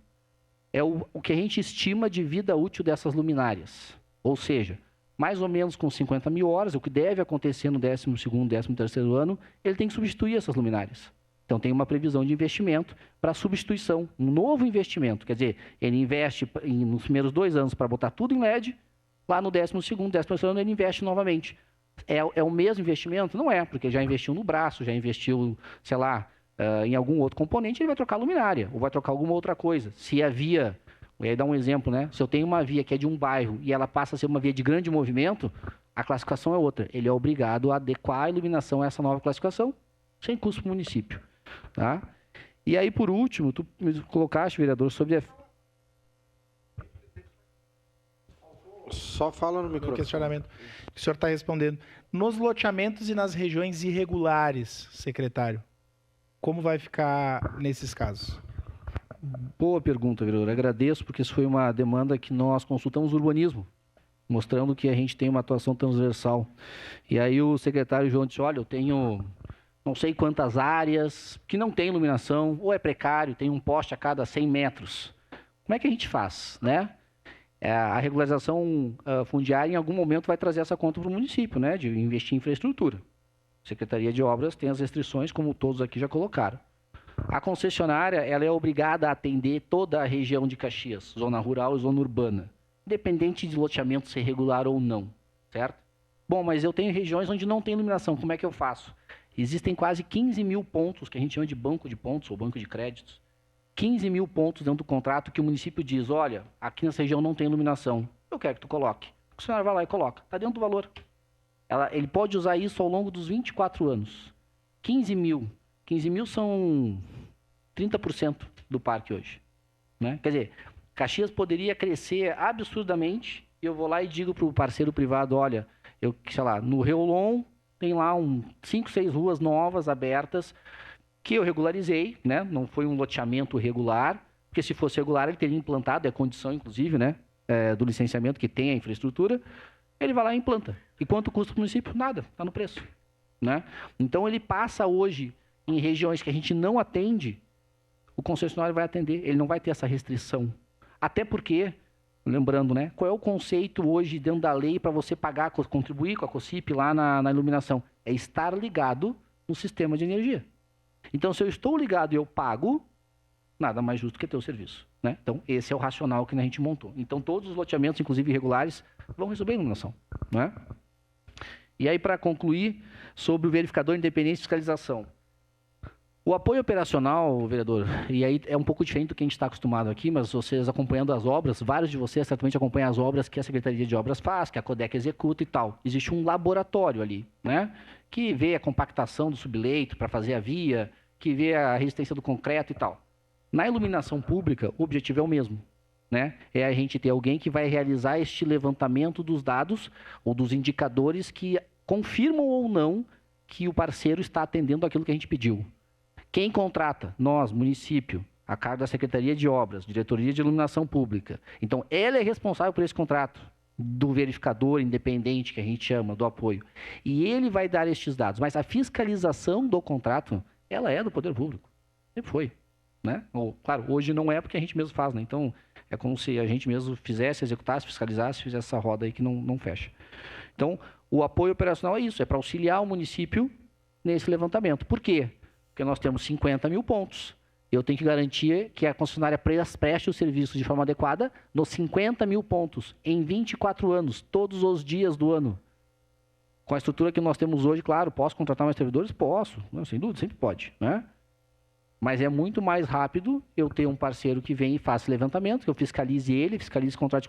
É o que a gente estima de vida útil dessas luminárias. Ou seja, mais ou menos com 50 mil horas, o que deve acontecer no 12º, 13º ano, ele tem que substituir essas luminárias. Então, tem uma previsão de investimento para substituição, um novo investimento. Quer dizer, ele investe nos primeiros 2 anos para botar tudo em LED, lá no 12º, 13º ano ele investe novamente. É o mesmo investimento? Não é, porque já investiu no braço, já investiu, sei lá, em algum outro componente, ele vai trocar a luminária, ou vai trocar alguma outra coisa. Se a via... E aí dá um exemplo, né? Se eu tenho uma via que é de um bairro e ela passa a ser uma via de grande movimento, a classificação é outra. Ele é obrigado a adequar a iluminação a essa nova classificação, sem custo para o município. Tá? E aí, por último, tu me colocaste, vereador, sobre a... Só fala no microfone. Questionamento que o senhor está respondendo. Nos loteamentos e nas regiões irregulares, secretário, como vai ficar nesses casos? Boa pergunta, vereador. Agradeço, porque isso foi uma demanda que nós consultamos o urbanismo, mostrando que a gente tem uma atuação transversal. E aí o secretário João disse, olha, eu tenho não sei quantas áreas que não tem iluminação, ou é precário, tem um poste a cada 100 metros. Como é que a gente faz, né? A regularização fundiária, em algum momento, vai trazer essa conta para o município, né? De investir em infraestrutura. A Secretaria de Obras tem as restrições, como todos aqui já colocaram. A concessionária, ela é obrigada a atender toda a região de Caxias, zona rural e zona urbana, independente de loteamento ser regular ou não, certo? Bom, mas eu tenho regiões onde não tem iluminação, como é que eu faço? Existem quase 15 mil pontos, que a gente chama de banco de pontos ou banco de créditos, 15 mil pontos dentro do contrato que o município diz, olha, aqui nessa região não tem iluminação, eu quero que tu coloque. O senhor vai lá e coloca, está dentro do valor. Ele pode usar isso ao longo dos 24 anos. 15 mil são 30% do parque hoje, né? Quer dizer, Caxias poderia crescer absurdamente e eu vou lá e digo para o parceiro privado, olha, sei lá, no Reolon tem lá 5, 6 ruas novas abertas que eu regularizei, né? Não foi um loteamento regular, porque se fosse regular ele teria implantado, é condição inclusive, né? Do licenciamento que tem a infraestrutura, ele vai lá e implanta. E quanto custa para o município? Nada, está no preço, né? Então ele passa hoje em regiões que a gente não atende, o concessionário vai atender, ele não vai ter essa restrição. Até porque, lembrando, né, qual é o conceito hoje dentro da lei para você pagar, contribuir com a COSIP lá na iluminação? É estar ligado no sistema de energia. Então, se eu estou ligado e eu pago, nada mais justo que ter o serviço, né? Então, esse é o racional que a gente montou. Então, todos os loteamentos, inclusive irregulares, vão receber iluminação, né? E aí, para concluir, sobre o verificador independente de fiscalização. O apoio operacional, vereador, e aí é um pouco diferente do que a gente está acostumado aqui, mas vocês acompanhando as obras, vários de vocês certamente acompanham as obras que a Secretaria de Obras faz, que a Codec executa e tal. Existe um laboratório ali, né? Que vê a compactação do subleito para fazer a via, que vê a resistência do concreto e tal. Na iluminação pública, o objetivo é o mesmo, né? É a gente ter alguém que vai realizar este levantamento dos dados ou dos indicadores que confirmam ou não que o parceiro está atendendo aquilo que a gente pediu. Quem contrata? Nós, município, a cargo da Secretaria de Obras, Diretoria de Iluminação Pública. Então, ela é responsável por esse contrato do verificador independente, que a gente chama, do apoio. E ele vai dar estes dados. Mas a fiscalização do contrato, ela é do Poder Público. Sempre foi, né? Ou, claro, hoje não é porque a gente mesmo faz, né? Então, é como se a gente mesmo fizesse, executasse, fiscalizasse, fizesse essa roda aí que não fecha. Então, o apoio operacional é isso, é para auxiliar o município nesse levantamento. Por quê? Porque nós temos 50 mil pontos. Eu tenho que garantir que a concessionária preste o serviço de forma adequada nos 50 mil pontos, em 24 anos, todos os dias do ano. Com a estrutura que nós temos hoje, claro, posso contratar mais servidores? Posso, não, sem dúvida, sempre pode, né? Mas é muito mais rápido eu ter um parceiro que vem e faça levantamento, que eu fiscalize ele, fiscalize o contrato de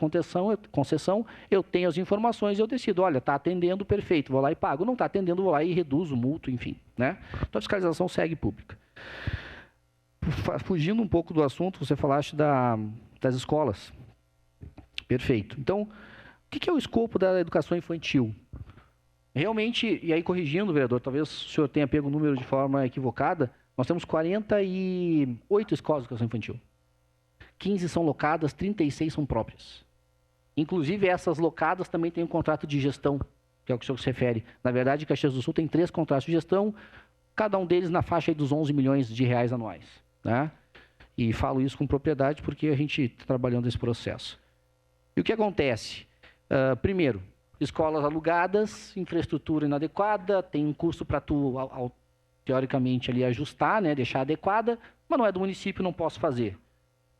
concessão, eu tenho as informações e eu decido, olha, está atendendo, perfeito, vou lá e pago. Não está atendendo, vou lá e reduzo, multo, enfim, né? Então a fiscalização segue pública. Fugindo um pouco do assunto, você falaste das escolas. Perfeito. Então, o que é o escopo da educação infantil? Realmente, e aí corrigindo, vereador, talvez o senhor tenha pego o número de forma equivocada, nós temos 48 escolas de educação infantil. 15 são locadas, 36 são próprias. Inclusive, essas locadas também têm um contrato de gestão, que é o que o senhor se refere. Na verdade, Caxias do Sul tem 3 contratos de gestão, cada um deles na faixa aí dos 11 milhões de reais anuais, né? E falo isso com propriedade porque a gente está trabalhando esse processo. E o que acontece? Primeiro, escolas alugadas, infraestrutura inadequada, tem um custo para teoricamente ali ajustar, né, deixar adequada, mas não é do município, não posso fazer.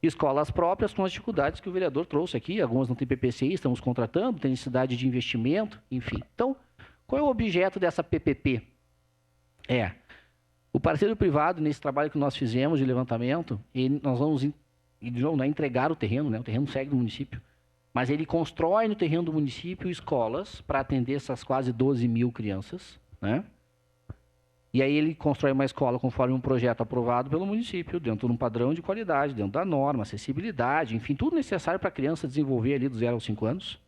Escolas próprias com as dificuldades que o vereador trouxe aqui, algumas não têm PPCI, estamos contratando, tem necessidade de investimento, enfim. Então, qual é o objeto dessa PPP? O parceiro privado, nesse trabalho que nós fizemos de levantamento, nós vamos, de novo, não é entregar o terreno, né, o terreno segue do município, mas ele constrói no terreno do município escolas para atender essas quase 12 mil crianças, né? E aí ele constrói uma escola conforme um projeto aprovado pelo município, dentro de um padrão de qualidade, dentro da norma, acessibilidade, enfim, tudo necessário para a criança desenvolver ali dos 0 aos 5 anos.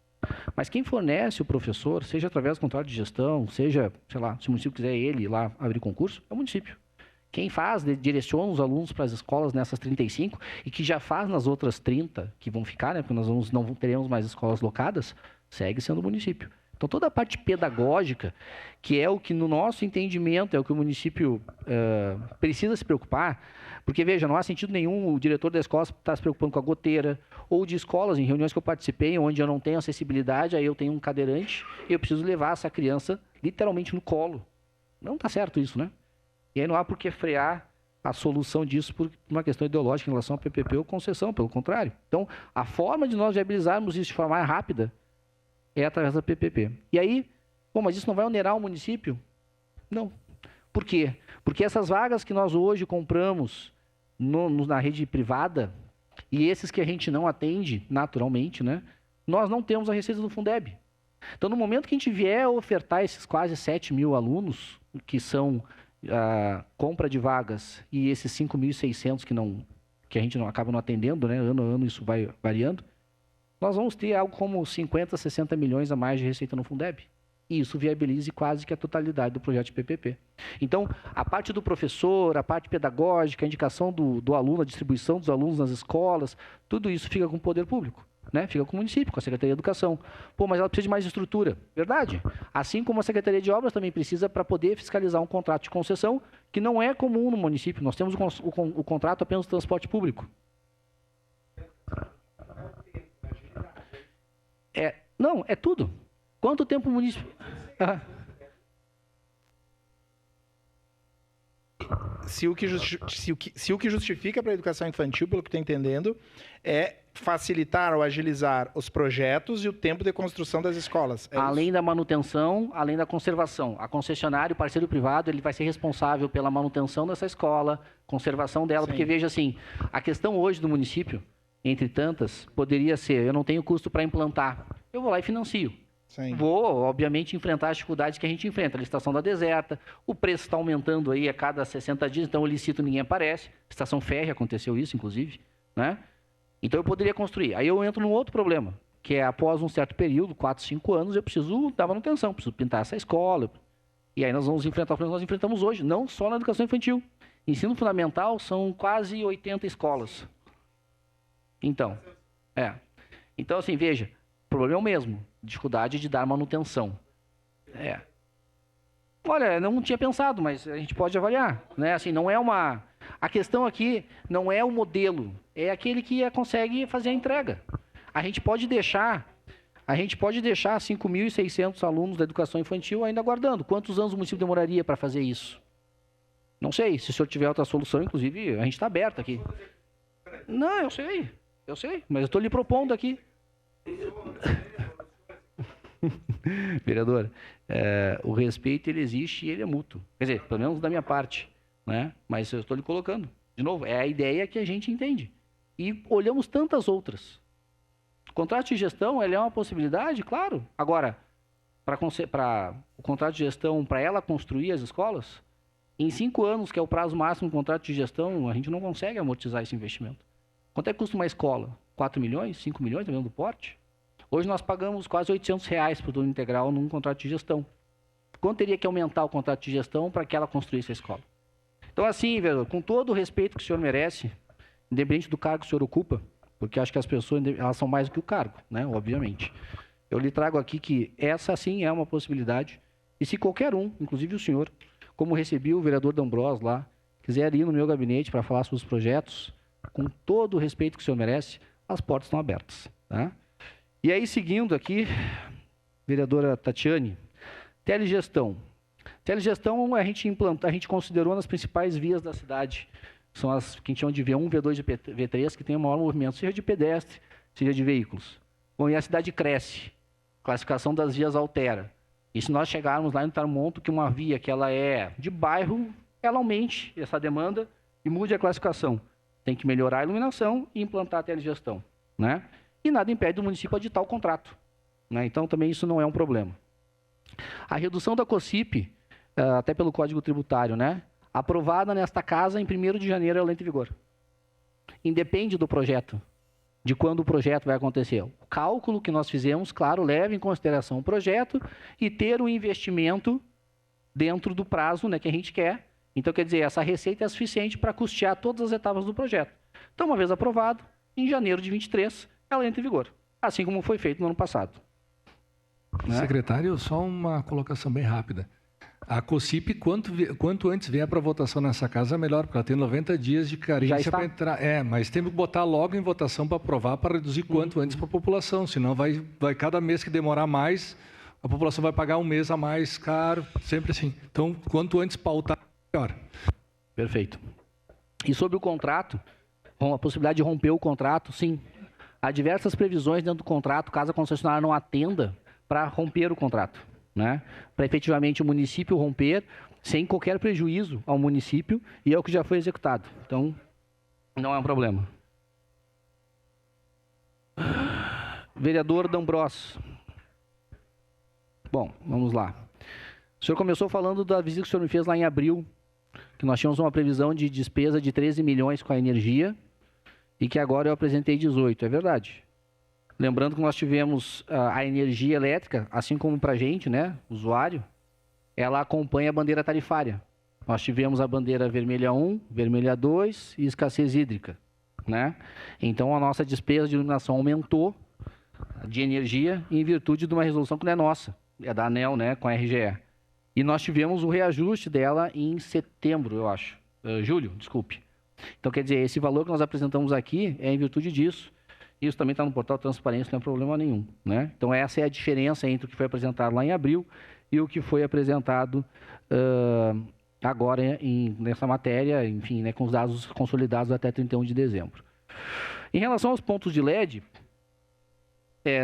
Mas quem fornece o professor, seja através do contrato de gestão, seja, sei lá, se o município quiser ele ir lá abrir concurso, é o município. Quem faz, direciona os alunos para as escolas nessas 35 e que já faz nas outras 30 que vão ficar, né, porque nós não teremos mais escolas locadas, segue sendo o município. Então, toda a parte pedagógica, que é o que, no nosso entendimento, é o que o município precisa se preocupar, porque, veja, não há sentido nenhum o diretor da escola estar se preocupando com a goteira, ou de escolas, em reuniões que eu participei, onde eu não tenho acessibilidade, aí eu tenho um cadeirante, e eu preciso levar essa criança literalmente no colo. Não está certo isso, né? E aí não há por que frear a solução disso por uma questão ideológica em relação ao PPP ou concessão, pelo contrário. Então, a forma de nós viabilizarmos isso de forma mais rápida é através da PPP. E aí, mas isso não vai onerar o município? Não. Por quê? Porque essas vagas que nós hoje compramos na rede privada, e esses que a gente não atende naturalmente, né, nós não temos a receita do Fundeb. Então, no momento que a gente vier ofertar esses quase 7 mil alunos, que são a compra de vagas, e esses 5.600 que a gente não acaba não atendendo, né, ano a ano isso vai variando, nós vamos ter algo como 50, 60 milhões a mais de receita no Fundeb. E isso viabilize quase que a totalidade do projeto de PPP. Então, a parte do professor, a parte pedagógica, a indicação do aluno, a distribuição dos alunos nas escolas, tudo isso fica com o poder público, né? Fica com o município, com a Secretaria de Educação. Mas ela precisa de mais estrutura. Verdade. Assim como a Secretaria de Obras também precisa para poder fiscalizar um contrato de concessão, que não é comum no município. Nós temos o contrato apenas do transporte público. Não, é tudo. Quanto tempo o município... se o que justifica para a educação infantil, pelo que estou entendendo, é facilitar ou agilizar os projetos e o tempo de construção das escolas. Além da manutenção, além da conservação. A concessionária, o parceiro privado, ele vai ser responsável pela manutenção dessa escola, conservação dela, porque veja assim, a questão hoje do município, entre tantas, poderia ser, eu não tenho custo para implantar, eu vou lá e financio. Sim. Vou, obviamente, enfrentar as dificuldades que a gente enfrenta. A licitação da deserta, o preço está aumentando aí a cada 60 dias, então eu licito, ninguém aparece. Estação férrea, aconteceu isso, inclusive, né? Então eu poderia construir. Aí eu entro num outro problema, que é após um certo período, 4, 5 anos, eu preciso dar manutenção, preciso pintar essa escola. E aí nós vamos enfrentar o problema que nós enfrentamos hoje, não só na educação infantil. Ensino fundamental são quase 80 escolas. Então, Então, assim, veja, o problema é o mesmo, dificuldade de dar manutenção. Olha, não tinha pensado, mas a gente pode avaliar, né? Assim, não é uma... A questão aqui não é o modelo, é aquele que consegue fazer a entrega. A gente pode deixar 5.600 alunos da educação infantil ainda aguardando. Quantos anos o município demoraria para fazer isso? Não sei, se o senhor tiver outra solução, inclusive, a gente está aberto aqui. Não, eu sei, mas eu estou lhe propondo aqui. Vereador, o respeito ele existe e ele é mútuo. Quer dizer, pelo menos da minha parte, né? Mas eu estou lhe colocando. De novo, é a ideia que a gente entende. E olhamos tantas outras. O contrato de gestão, ele é uma possibilidade, claro. Agora, para o contrato de gestão, para ela construir as escolas, em 5 anos, que é o prazo máximo do contrato de gestão, a gente não consegue amortizar esse investimento. Quanto é que custa uma escola? 4 milhões? 5 milhões, dependendo do porte? Hoje nós pagamos quase R$800 por turno integral num contrato de gestão. Quanto teria que aumentar o contrato de gestão para que ela construísse a escola? Então, assim, vereador, com todo o respeito que o senhor merece, independente do cargo que o senhor ocupa, porque acho que as pessoas elas são mais do que o cargo, né? Obviamente. Eu lhe trago aqui que essa, sim, é uma possibilidade. E se qualquer um, inclusive o senhor, como recebi o vereador D'Ambrós lá, quiser ir no meu gabinete para falar sobre os projetos, com todo o respeito que o senhor merece, as portas estão abertas, tá? E aí, seguindo aqui, vereadora Tatiane, telegestão. Telegestão a gente considerou nas principais vias da cidade. São as que a gente chama de V1, V2 e V3, que tem o maior movimento, seja de pedestre, seja de veículos. Bom, e a cidade cresce, a classificação das vias altera. E se nós chegarmos lá em Tarmonto, que uma via que ela é de bairro, ela aumente essa demanda e mude a classificação. Tem que melhorar a iluminação e implantar a telegestão, né? E nada impede do município editar o contrato, né? Então, também isso não é um problema. A redução da COSIP, até pelo Código Tributário, né? Aprovada nesta casa em 1º de janeiro, ela entra em vigor. Independe do projeto, de quando o projeto vai acontecer. O cálculo que nós fizemos, claro, leva em consideração o projeto e ter um investimento dentro do prazo, né, que a gente quer. Então, quer dizer, essa receita é suficiente para custear todas as etapas do projeto. Então, uma vez aprovado, em janeiro de 23, ela entra em vigor, assim como foi feito no ano passado. Né? Secretário, só uma colocação bem rápida. A COSIP, quanto antes vier para votação nessa casa, melhor, porque ela tem 90 dias de carência para entrar. Mas tem que botar logo em votação para aprovar, para reduzir quanto antes para a população, senão vai cada mês que demorar mais, a população vai pagar um mês a mais caro, sempre assim. Então, quanto antes pautar, melhor. Perfeito. E sobre o contrato, a possibilidade de romper o contrato, sim. Há diversas previsões dentro do contrato, caso a concessionária não atenda, para romper o contrato, né? Para efetivamente o município romper sem qualquer prejuízo ao município, e é o que já foi executado. Então, não é um problema. Vereador D'Ambrós. Bom, vamos lá. O senhor começou falando da visita que o senhor me fez lá em abril, que nós tínhamos uma previsão de despesa de 13 milhões com a energia, e que agora eu apresentei 18, é verdade. Lembrando que nós tivemos a energia elétrica, assim como para a gente, né, usuário, ela acompanha a bandeira tarifária. Nós tivemos a bandeira vermelha 1, vermelha 2 e escassez hídrica, né? Então a nossa despesa de iluminação aumentou de energia em virtude de uma resolução que não é nossa, é da ANEEL, né, com a RGE. E nós tivemos o reajuste dela em setembro, eu acho. Julho, desculpe. Então, quer dizer, esse valor que nós apresentamos aqui é em virtude disso. Isso também está no portal Transparência, não é problema nenhum, né? Então, essa é a diferença entre o que foi apresentado lá em abril e o que foi apresentado agora nessa matéria, enfim, né, com os dados consolidados até 31 de dezembro. Em relação aos pontos de LED,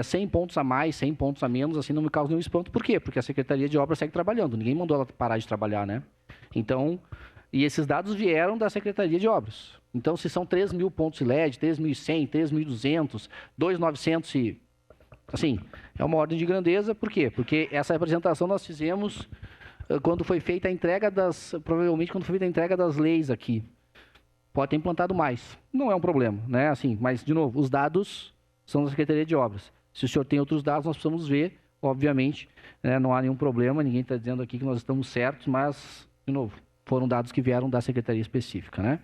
100 pontos a mais, 100 pontos a menos, assim, não me causa nenhum espanto. Por quê? Porque a Secretaria de Obras segue trabalhando, ninguém mandou ela parar de trabalhar, né? Então, e esses dados vieram da Secretaria de Obras. Então, se são 3.000 pontos de LED, 3.100, 3.200, 2.900 e... Assim, é uma ordem de grandeza. Por quê? Porque essa representação nós fizemos quando foi feita a entrega provavelmente quando foi feita a entrega das leis aqui. Pode ter implantado mais. Não é um problema, né? Assim, mas, de novo, os dados são da Secretaria de Obras. Se o senhor tem outros dados, nós precisamos ver, obviamente, né? Não há nenhum problema, ninguém está dizendo aqui que nós estamos certos, mas, de novo, foram dados que vieram da Secretaria específica, né?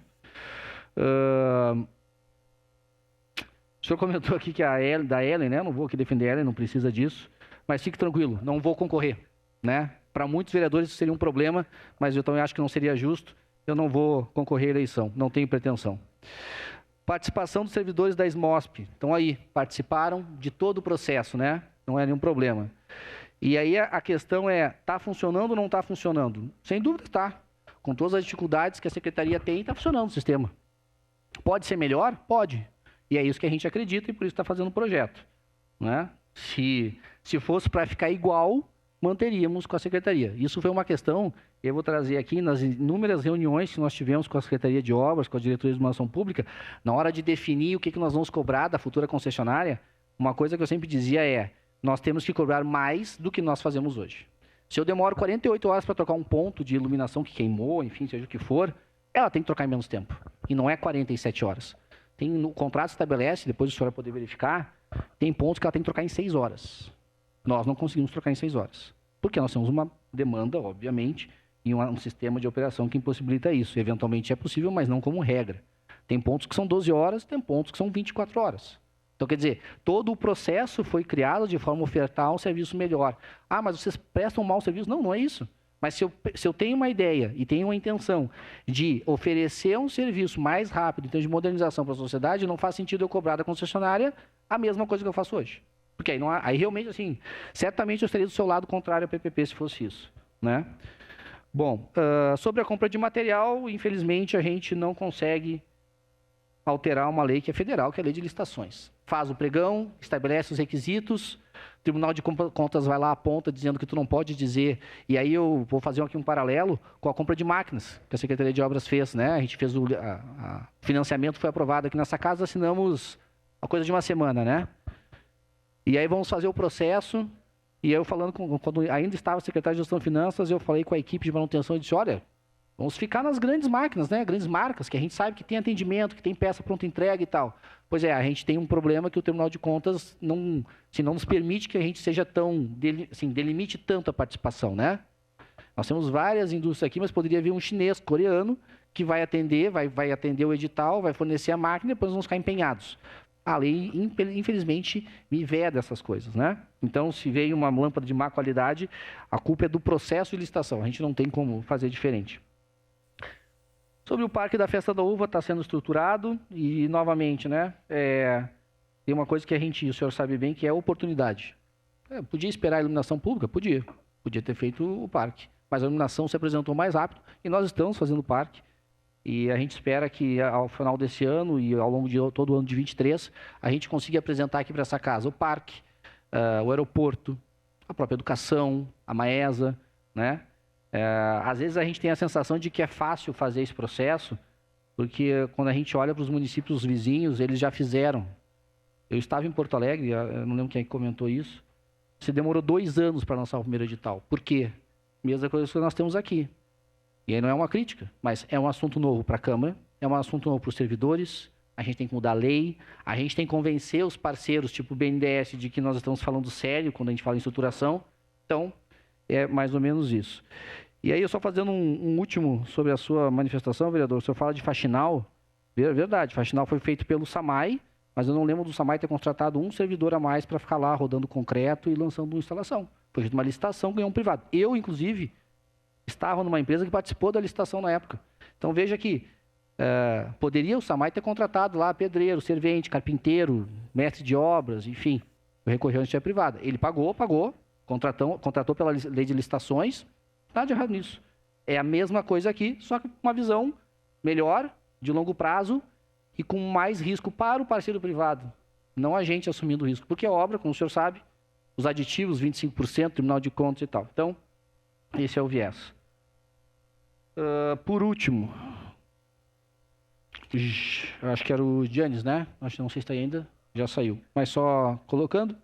O senhor comentou aqui que da Ellen, né? Eu não vou aqui defender a Ellen, não precisa disso, mas fique tranquilo, não vou concorrer, né? Para muitos vereadores isso seria um problema, mas eu também acho que não seria justo, eu não vou concorrer à eleição, não tenho pretensão. Participação dos servidores da SMOSP. Então aí, participaram de todo o processo, né? Não é nenhum problema. E aí a questão é, está funcionando ou não está funcionando? Sem dúvida está. Com todas as dificuldades que a Secretaria tem, está funcionando o sistema. Pode ser melhor? Pode. E é isso que a gente acredita e por isso está fazendo o projeto, né? Se fosse para ficar igual, manteríamos com a Secretaria. Isso foi uma questão, eu vou trazer aqui, nas inúmeras reuniões que nós tivemos com a Secretaria de Obras, com a Diretoria de Iluminação Pública, na hora de definir o que nós vamos cobrar da futura concessionária, uma coisa que eu sempre dizia é, nós temos que cobrar mais do que nós fazemos hoje. Se eu demoro 48 horas para trocar um ponto de iluminação que queimou, enfim, seja o que for, ela tem que trocar em menos tempo. E não é 47 horas. O contrato estabelece, depois o senhor vai poder verificar, tem pontos que ela tem que trocar em 6 horas. Nós não conseguimos trocar em 6 horas. Porque nós temos uma demanda, obviamente, e um sistema de operação que impossibilita isso. Eventualmente é possível, mas não como regra. Tem pontos que são 12 horas, tem pontos que são 24 horas. Então, quer dizer, todo o processo foi criado de forma a ofertar um serviço melhor. Ah, mas vocês prestam um mau serviço? Não, não é isso. Mas se eu tenho uma ideia e tenho uma intenção de oferecer um serviço mais rápido, em termos de modernização para a sociedade, não faz sentido eu cobrar da concessionária a mesma coisa que eu faço hoje. Porque aí, aí realmente, assim, certamente eu estaria do seu lado contrário à PPP se fosse isso, né? Bom, sobre a compra de material, infelizmente a gente não consegue alterar uma lei que é federal, que é a lei de licitações. Faz o pregão, estabelece os requisitos, o Tribunal de Contas vai lá, aponta, dizendo que tu não pode dizer, e aí eu vou fazer aqui um paralelo com a compra de máquinas, que a Secretaria de Obras fez, né? A gente fez o financiamento, foi aprovado aqui nessa casa, assinamos a coisa de uma semana, né? E aí vamos fazer o processo, e eu falando, quando ainda estava secretário de Gestão de Finanças, eu falei com a equipe de manutenção e disse, olha, vamos ficar nas grandes máquinas, né? Grandes marcas, que a gente sabe que tem atendimento, que tem peça pronta entrega e tal. Pois é, a gente tem um problema que o Tribunal de Contas não nos permite que a gente seja delimite tanto a participação, né? Nós temos várias indústrias aqui, mas poderia vir um chinês, coreano, que vai atender, vai atender o edital, vai fornecer a máquina e depois nós vamos ficar empenhados. A lei, infelizmente, me veda essas coisas, né? Então, se veio uma lâmpada de má qualidade, a culpa é do processo de licitação. A gente não tem como fazer diferente. Sobre o Parque da Festa da Uva, está sendo estruturado e, novamente, né? Tem uma coisa que o senhor sabe bem, que é a oportunidade. Podia esperar a iluminação pública? Podia. Podia ter feito o parque. Mas a iluminação se apresentou mais rápido e nós estamos fazendo o parque. E a gente espera que ao final desse ano e ao longo de todo o ano de 23, a gente consiga apresentar aqui para essa casa o parque, o aeroporto, a própria educação, a Maesa, né? Às vezes a gente tem a sensação de que é fácil fazer esse processo, porque quando a gente olha para os municípios vizinhos, eles já fizeram. Eu estava em Porto Alegre, eu não lembro quem comentou isso, se demorou 2 anos para lançar o primeiro edital. Por quê? Mesma coisa que nós temos aqui. E aí não é uma crítica, mas é um assunto novo para a Câmara, é um assunto novo para os servidores, a gente tem que mudar a lei, a gente tem que convencer os parceiros, tipo o BNDES, de que nós estamos falando sério quando a gente fala em estruturação. Então, é mais ou menos isso. E aí, eu só fazendo um último sobre a sua manifestação, vereador, o senhor fala de faxinal, verdade, faxinal foi feito pelo SAMAI, mas eu não lembro do SAMAI ter contratado um servidor a mais para ficar lá rodando concreto e lançando uma instalação. Foi feita uma licitação, ganhou um privado. Eu, inclusive, estava numa empresa que participou da licitação na época. Então, veja que poderia o SAMAI ter contratado lá pedreiro, servente, carpinteiro, mestre de obras, enfim, recorreu à iniciativa privada. Ele pagou, contratou pela lei de licitações, nada de errado nisso. É a mesma coisa aqui, só que com uma visão melhor, de longo prazo e com mais risco para o parceiro privado. Não a gente assumindo o risco. Porque a obra, como o senhor sabe, os aditivos, 25%, Tribunal de Contas e tal. Então, esse é o viés. Por último, eu acho que era o Giannis, né? Acho que não sei se está aí ainda, já saiu. Mas só colocando.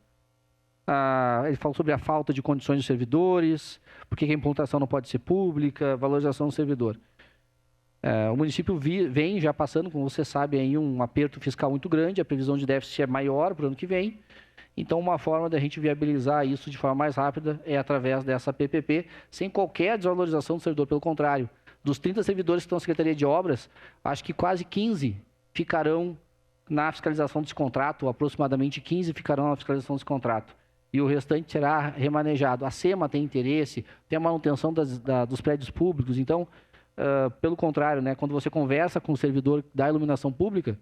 Ele falou sobre a falta de condições dos servidores, por que a implantação não pode ser pública, valorização do servidor. O município vem já passando, como você sabe, aí um aperto fiscal muito grande, a previsão de déficit é maior para o ano que vem. Então, uma forma da gente viabilizar isso de forma mais rápida é através dessa PPP, sem qualquer desvalorização do servidor. Pelo contrário, dos 30 servidores que estão na Secretaria de Obras, acho que quase 15 ficarão na fiscalização desse contrato, ou aproximadamente 15 ficarão na fiscalização desse contrato. E o restante será remanejado. A SEMA tem interesse, tem a manutenção dos prédios públicos. Então, pelo contrário, né, quando você conversa com o servidor da iluminação pública,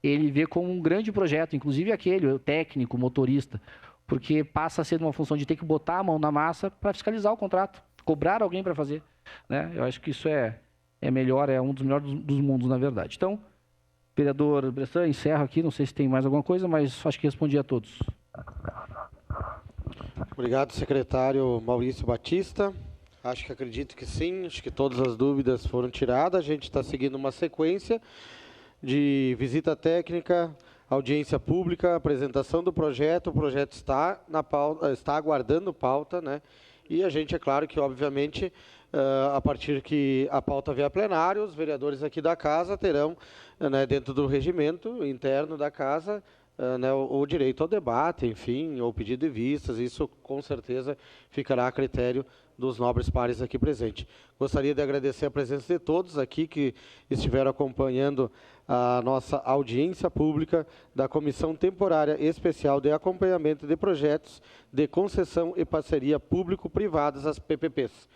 ele vê como um grande projeto, inclusive aquele, o técnico, o motorista, porque passa a ser uma função de ter que botar a mão na massa para fiscalizar o contrato, cobrar alguém para fazer. Né? Eu acho que isso é melhor, é um dos melhores dos mundos, na verdade. Então, vereador Bressan, encerro aqui, não sei se tem mais alguma coisa, mas acho que respondi a todos. Obrigado, secretário Maurício Batista. Acredito que sim, acho que todas as dúvidas foram tiradas. A gente está seguindo uma sequência de visita técnica, audiência pública, apresentação do projeto. O projeto está na pauta, está aguardando pauta, né? E a gente, é claro que, obviamente, a partir que a pauta vier a plenário, os vereadores aqui da casa terão, né, dentro do regimento interno da casa, né, o direito ao debate, enfim, ou pedido de vistas. Isso, com certeza, ficará a critério dos nobres pares aqui presentes. Gostaria de agradecer a presença de todos aqui que estiveram acompanhando a nossa audiência pública da Comissão Temporária Especial de Acompanhamento de Projetos de Concessão e Parceria Público-Privadas, as PPPs.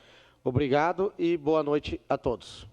Obrigado e boa noite a todos.